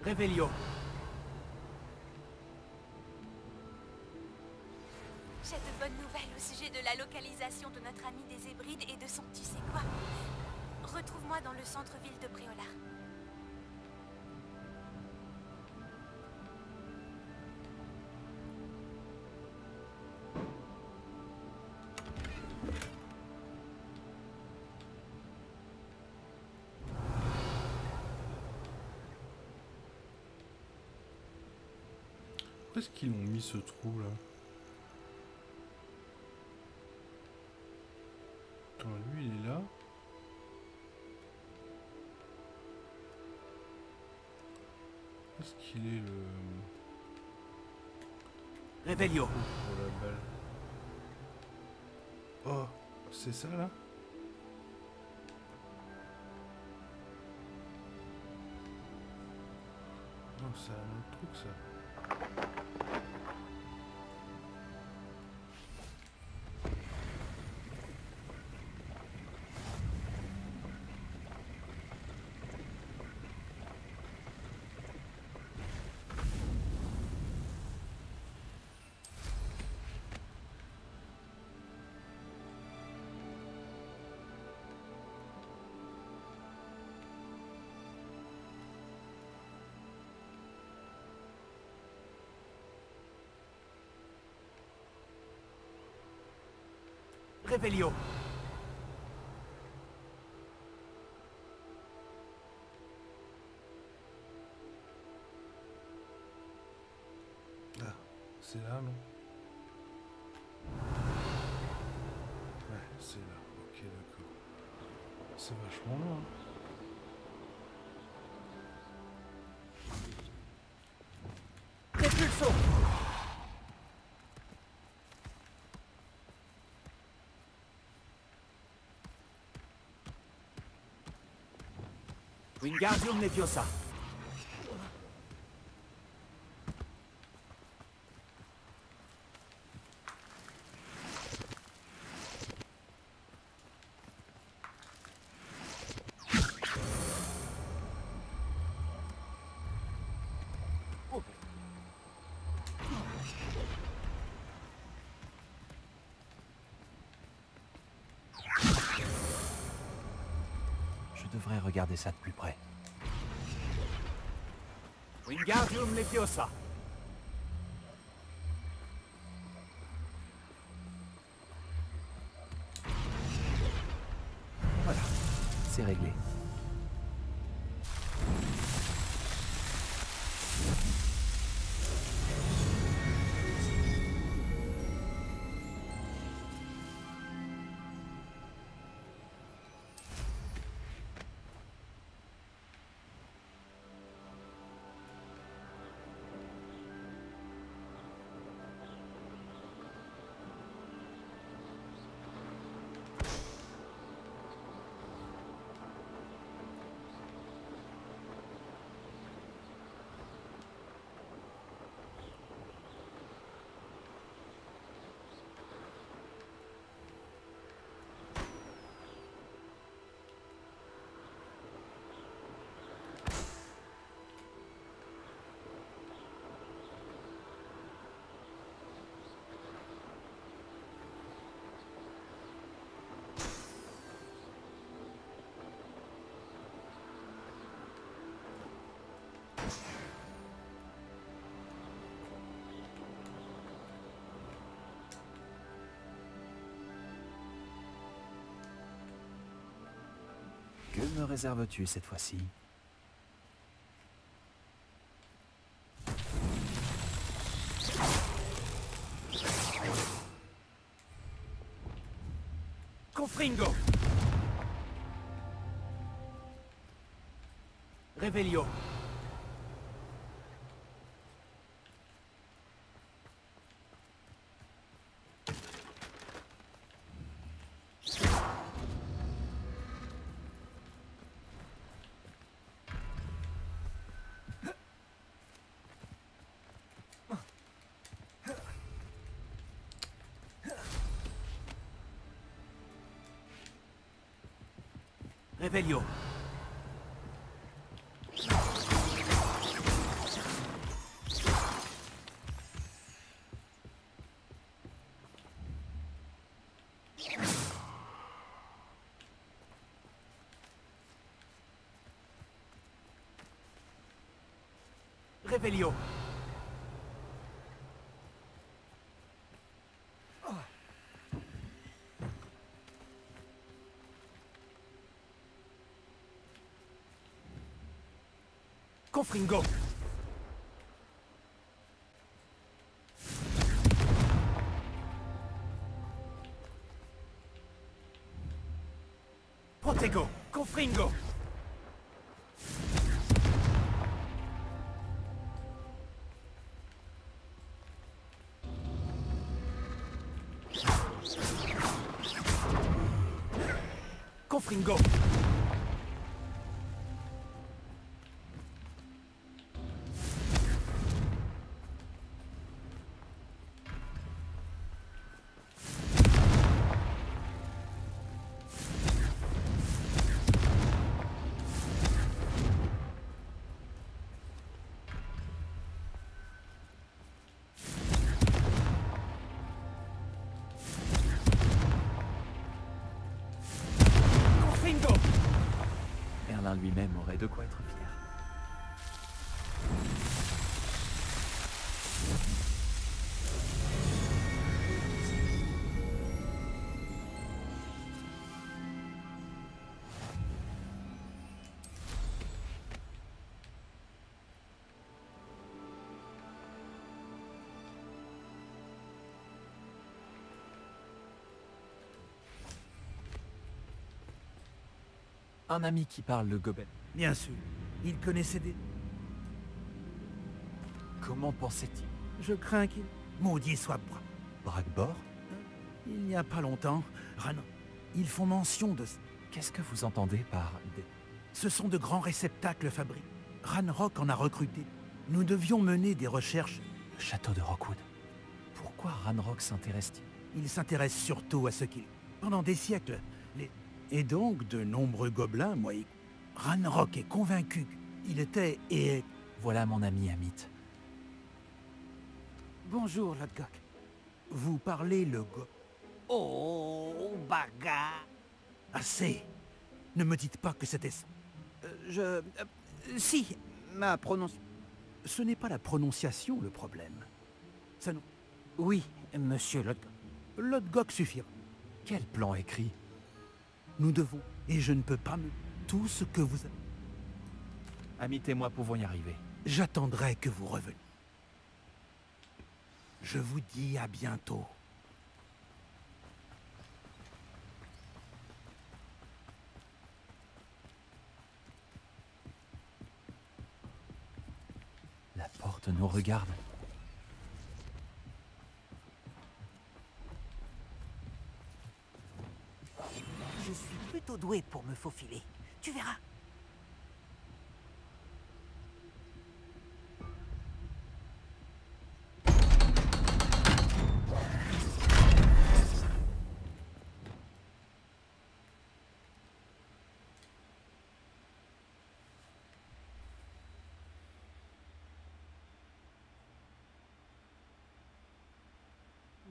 Révélio. J'ai de bonnes nouvelles au sujet de la localisation de notre ami des Hébrides et de son tu sais quoi. Retrouve-moi dans le centre-ville de Préola. Où est-ce qu'ils ont mis ce trou là? Attends, lui il est là. Où est-ce qu'il est le... Révélio. Pour la balle. Oh, c'est ça là? Non, c'est un autre truc ça. Révélio. Ah, c'est là, non? Ouais, c'est là. Ok, d'accord. C'est vachement loin. Répulsion. Wingardium Leviosa. Je devrais regarder ça de plus près. Wingardium Leviosa. Voilà, c'est réglé. Que me réserves-tu cette fois-ci? Confringo! Revelio! Revelio! Revelio! Confringo! Protego! Confringo! Confringo! Merlin lui-même aurait de quoi être fier. Un ami qui parle le gobelin. Bien sûr. Il connaissait des... Comment pensait-il? Je crains qu'il... Maudit soit Bragbor? Il n'y a pas longtemps, ils font mention de... Qu'est-ce que vous entendez par des... Ce sont de grands réceptacles fabriqués. Ranrock en a recruté. Nous devions mener des recherches. Le château de Rockwood. Pourquoi Ranrock s'intéresse-t-il? Il s'intéresse surtout à ce qu'il... Pendant des siècles, Et donc, de nombreux gobelins, moi... Ranrock est convaincu qu'il était et est... Voilà mon ami Amit. Bonjour, Lodgok. Vous parlez le Oh, bagarre! Assez. Ne me dites pas que c'était... Si, ma prononciation... Ce n'est pas la prononciation le problème. Ça nous... Oui, monsieur Lodgok. Lodgok suffira. Quel plan écrit? Nous devons, et je ne peux pas me... Tout ce que vous... Amit et moi pouvons y arriver. J'attendrai que vous reveniez. Je vous dis à bientôt. La porte nous regarde. Je suis plutôt doué pour me faufiler. Tu verras.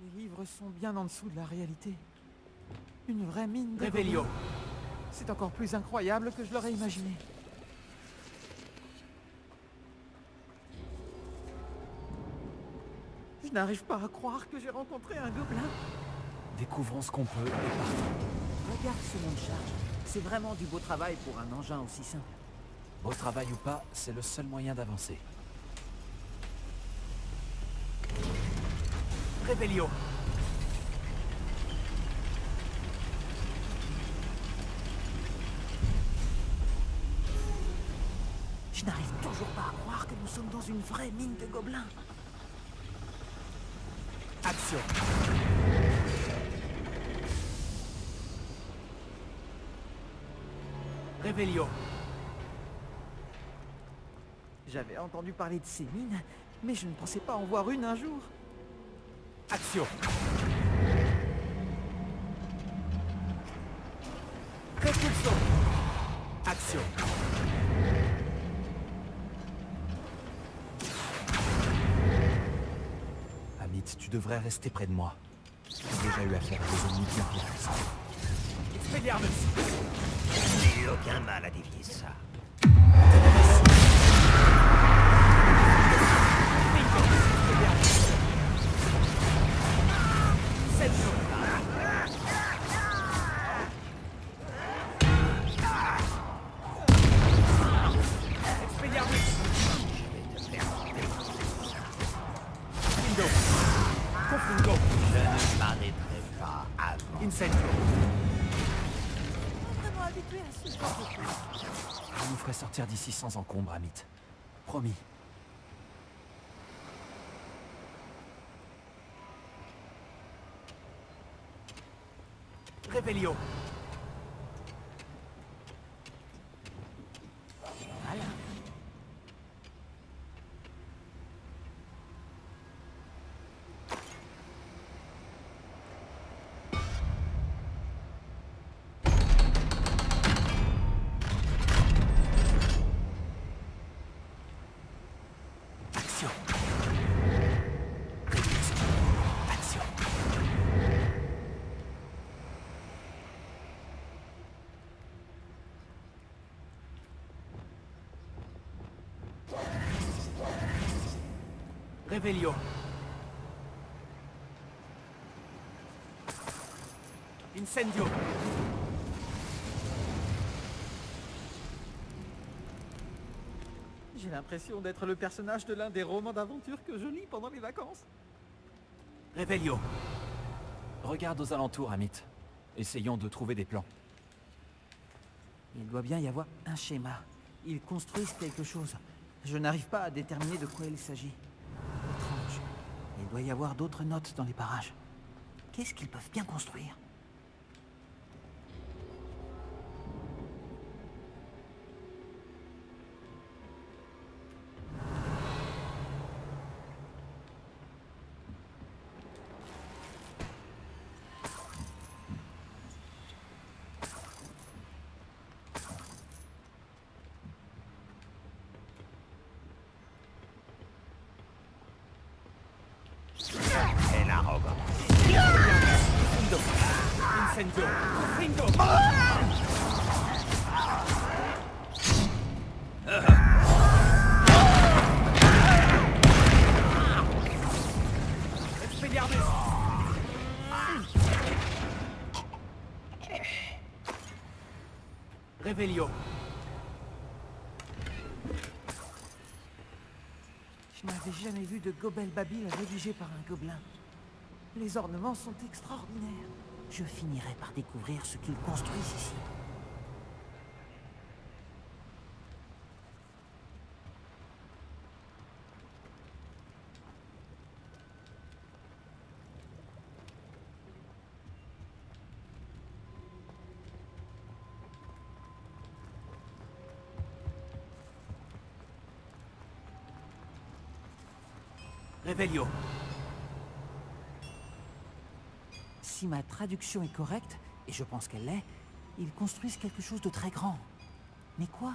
Les livres sont bien en dessous de la réalité. Une vraie mine de... Revelio. C'est encore plus incroyable que je l'aurais imaginé. Je n'arrive pas à croire que j'ai rencontré un gobelin. Découvrons ce qu'on peut et partons. Regarde ce monde charge. C'est vraiment du beau travail pour un engin aussi simple. Beau travail ou pas, c'est le seul moyen d'avancer. Revelio. Je n'arrive toujours pas à croire que nous sommes dans une vraie mine de gobelins. Action. Revelio. J'avais entendu parler de ces mines, mais je ne pensais pas en voir une un jour. Action. Repulso. Action. Amit, tu devrais rester près de moi. J'ai déjà eu affaire à des ennemis bien plus puissants. Expelliarmus. J'ai eu aucun mal à dévier ça. Je nous ferai sortir d'ici sans encombre, Amit. Promis. Revelio. Voilà. Action. Action. Revelio. Incendio. J'ai l'impression d'être le personnage de l'un des romans d'aventure que je lis pendant les vacances. Revelio. Regarde aux alentours, Amit. Essayons de trouver des plans. Il doit bien y avoir un schéma. Ils construisent quelque chose. Je n'arrive pas à déterminer de quoi il s'agit. Étrange. Il doit y avoir d'autres notes dans les parages. Qu'est-ce qu'ils peuvent bien construire ? Elle arrogante. Incendio. Ringo. Expelliarmus. Revelio. Je n'avais jamais vu de Gobel Babil rédigé par un gobelin. Les ornements sont extraordinaires. Je finirai par découvrir ce qu'ils construisent ici. Revelio. Si ma traduction est correcte, et je pense qu'elle l'est, ils construisent quelque chose de très grand. Mais quoi?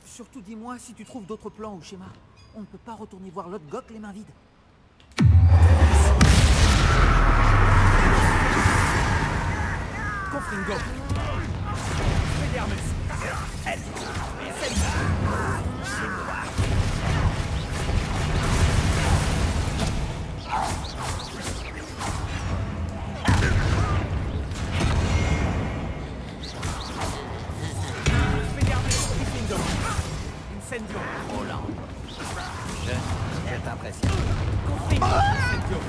Surtout dis-moi si tu trouves d'autres plans ou schémas. On ne peut pas retourner voir l'autre Gok les mains vides. Confringo. Expelliarmus. impression. Confringo, Incendio.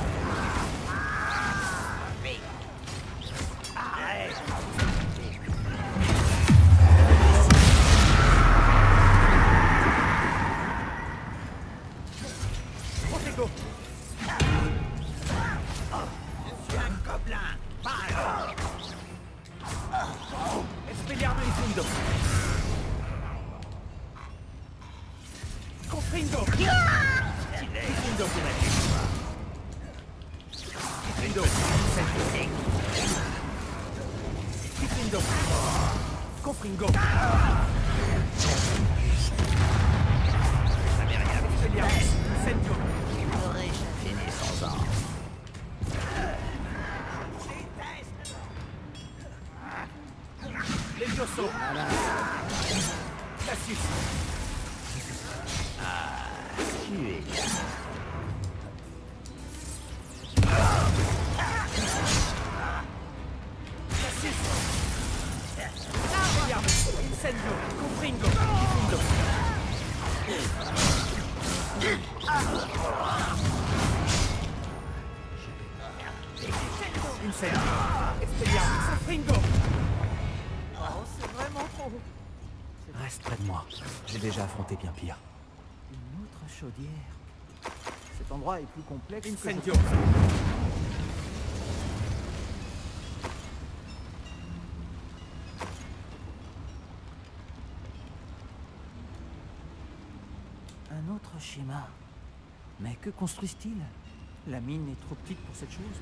Confringo. Je suis un gobelin. Expelliarmus Incendio. Confringo. Confringo, Confringo. Confringo. Confringo. Ça m'est rien. Expelliarmus Incendio. Aurais-je fini sans or? Levioso. Cassius. Tu es là. Cassius. Expelliarmus Incendio. Confringo. Confringo. Incendio. Expelliarmus Confringo. Oh, c'est vraiment trop. Reste près de moi. J'ai déjà affronté bien pire. Une autre chaudière. Cet endroit est plus complexe. Incendio. Un autre schéma. Mais que construisent-ils? La mine est trop petite pour cette chose.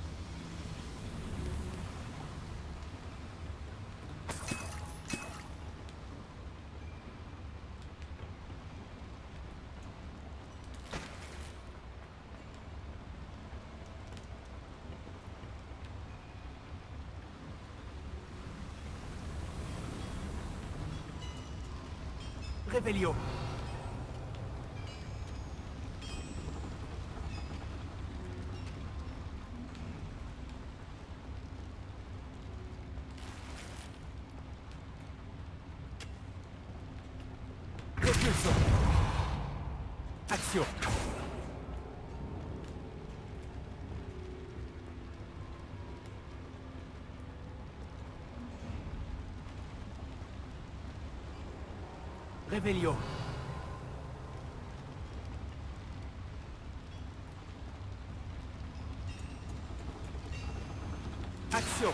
Revelio. Repulso. Action. Revelio. Action.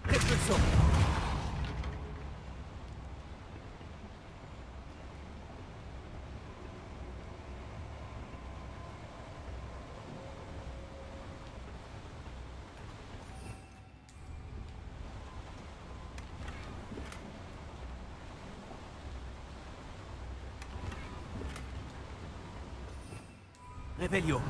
Repulso. Revelio.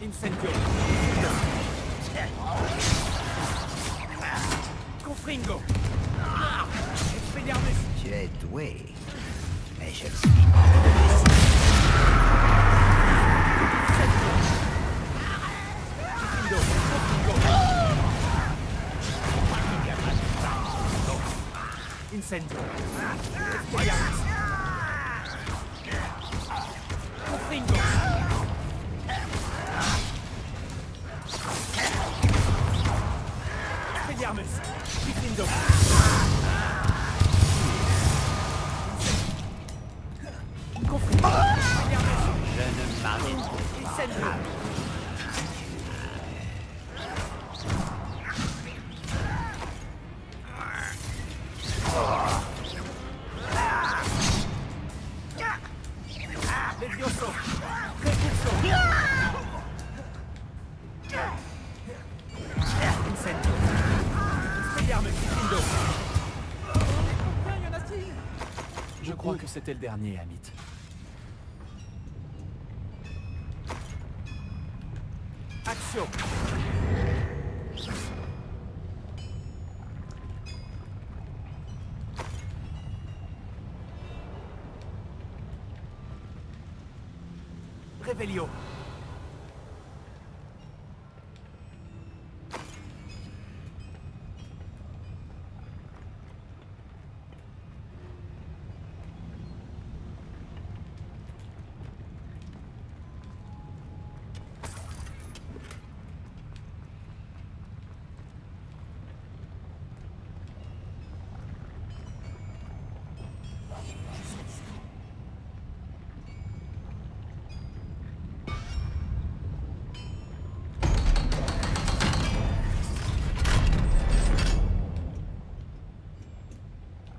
Incendio. Confringo. Expelliarmus. Tu es doué, mais je le suis. Incendio. Expelliarmus. Confringo. Expelliarmus. Diffindo. Confringo. Expelliarmus. Je ne m'arrête pas. Incendio. Levioso. Repulso. Incendio. Expelliarmus. Diffindo. Combien y en a-t-il? Je crois que c'était le dernier, Amit. Action. Revelio.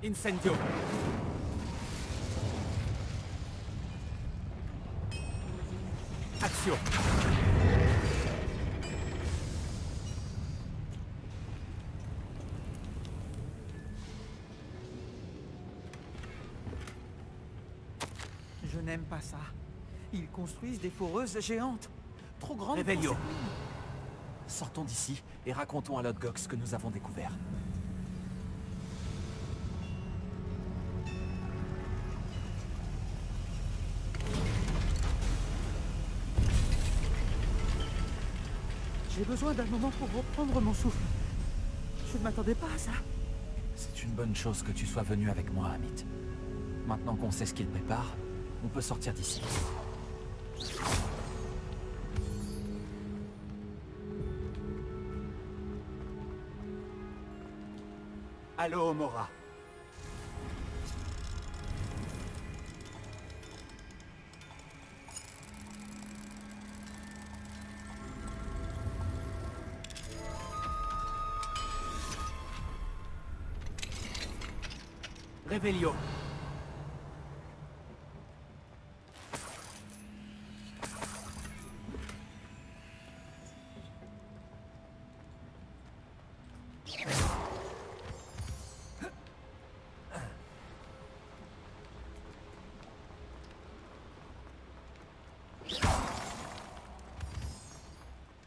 Incendio. Action. Je n'aime pas ça. Ils construisent des foreuses géantes. Trop grandes. Revelio. pour cette mine. Sortons d'ici et racontons à Lodgok ce que nous avons découvert. J'ai besoin d'un moment pour reprendre mon souffle. Je ne m'attendais pas à ça. C'est une bonne chose que tu sois venu avec moi, Amit. Maintenant qu'on sait ce qu'il prépare, on peut sortir d'ici. Allô, Mora. Revelio.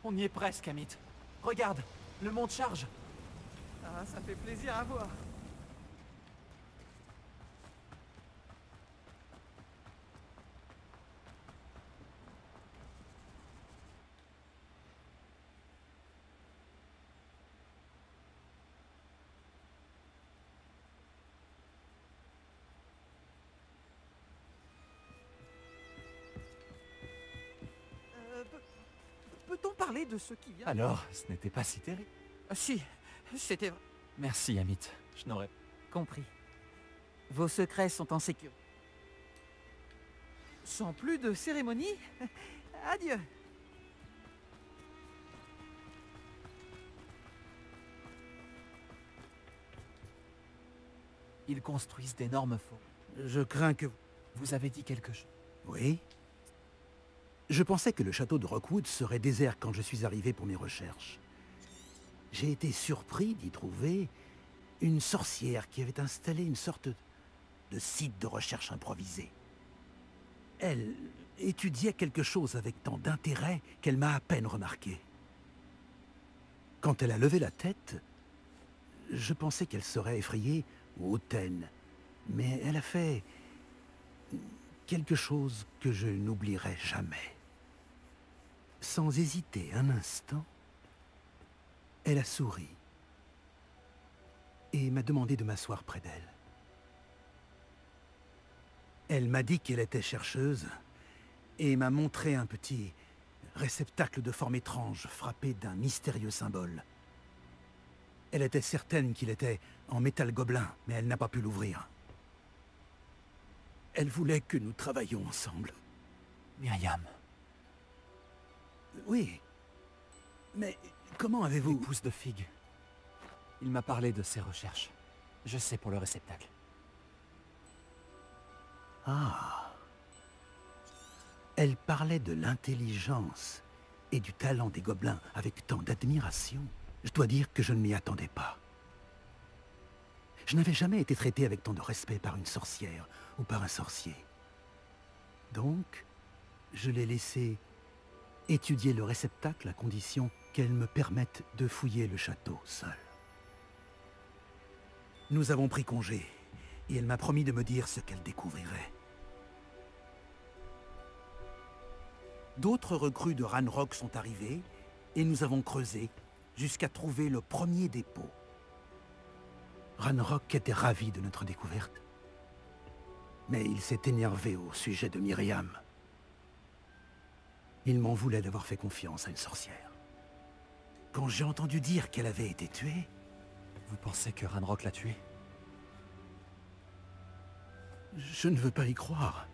On y est presque, Amit. Regarde, le monde charge. Ah, ça fait plaisir à voir. Peut-on parler de ce qui vient? Alors, ce n'était pas si terrible. Si, c'était vrai. Merci, Amit. Je n'aurais... Compris. Vos secrets sont en sécurité. Sans plus de cérémonie, adieu. Ils construisent d'énormes faux. Je crains que... Vous avez dit quelque chose? Oui? Je pensais que le château de Rockwood serait désert quand je suis arrivé pour mes recherches. J'ai été surpris d'y trouver une sorcière qui avait installé une sorte de site de recherche improvisé. Elle étudiait quelque chose avec tant d'intérêt qu'elle m'a à peine remarqué. Quand elle a levé la tête, je pensais qu'elle serait effrayée ou hautaine, mais elle a fait quelque chose que je n'oublierai jamais. Sans hésiter un instant, elle a souri et m'a demandé de m'asseoir près d'elle. Elle m'a dit qu'elle était chercheuse et m'a montré un petit réceptacle de forme étrange frappé d'un mystérieux symbole. Elle était certaine qu'il était en métal gobelin, mais elle n'a pas pu l'ouvrir. Elle voulait que nous travaillions ensemble. Myriam. Oui. Mais comment avez-vous... L'épouse de Fig. Il m'a parlé de ses recherches. Je sais pour le réceptacle. Ah. Elle parlait de l'intelligence et du talent des gobelins avec tant d'admiration. Je dois dire que je ne m'y attendais pas. Je n'avais jamais été traité avec tant de respect par une sorcière ou par un sorcier. Donc, je l'ai laissé étudier le réceptacle à condition qu'elle me permette de fouiller le château seul. Nous avons pris congé, et elle m'a promis de me dire ce qu'elle découvrirait. D'autres recrues de Ranrock sont arrivées, et nous avons creusé jusqu'à trouver le premier dépôt. Ranrock était ravi de notre découverte, mais il s'est énervé au sujet de Myriam. Il m'en voulait d'avoir fait confiance à une sorcière. Quand j'ai entendu dire qu'elle avait été tuée... Vous pensez que Ranrock l'a tuée? Je ne veux pas y croire.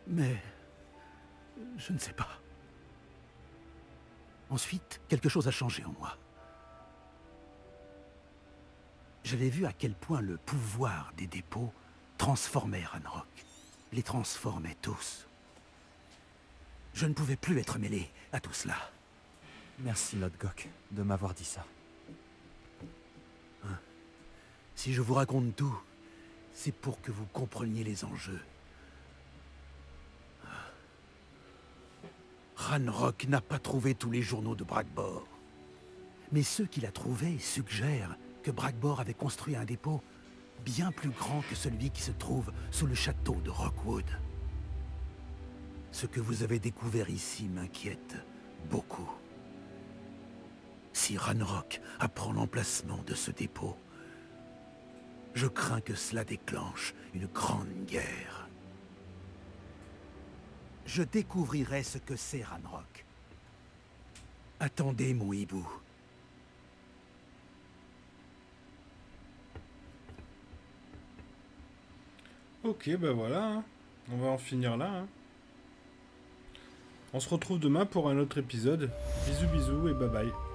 Mais... je ne sais pas. Ensuite, quelque chose a changé en moi. J'avais vu à quel point le pouvoir des dépôts transformait Ranrock. Les transformait tous. Je ne pouvais plus être mêlé à tout cela. Merci, Lodgok, de m'avoir dit ça. Si je vous raconte tout, c'est pour que vous compreniez les enjeux. Ranrock n'a pas trouvé tous les journaux de Bragbor. Mais ceux qu'il a trouvés suggèrent que Bragbor avait construit un dépôt bien plus grand que celui qui se trouve sous le château de Rockwood. Ce que vous avez découvert ici m'inquiète beaucoup. Si Ranrock apprend l'emplacement de ce dépôt, je crains que cela déclenche une grande guerre. Je découvrirai ce que c'est Ranrock. Attendez, mon hibou. Ok, ben voilà, hein. On va en finir là. Hein. On se retrouve demain pour un autre épisode. Bisous bisous et bye bye.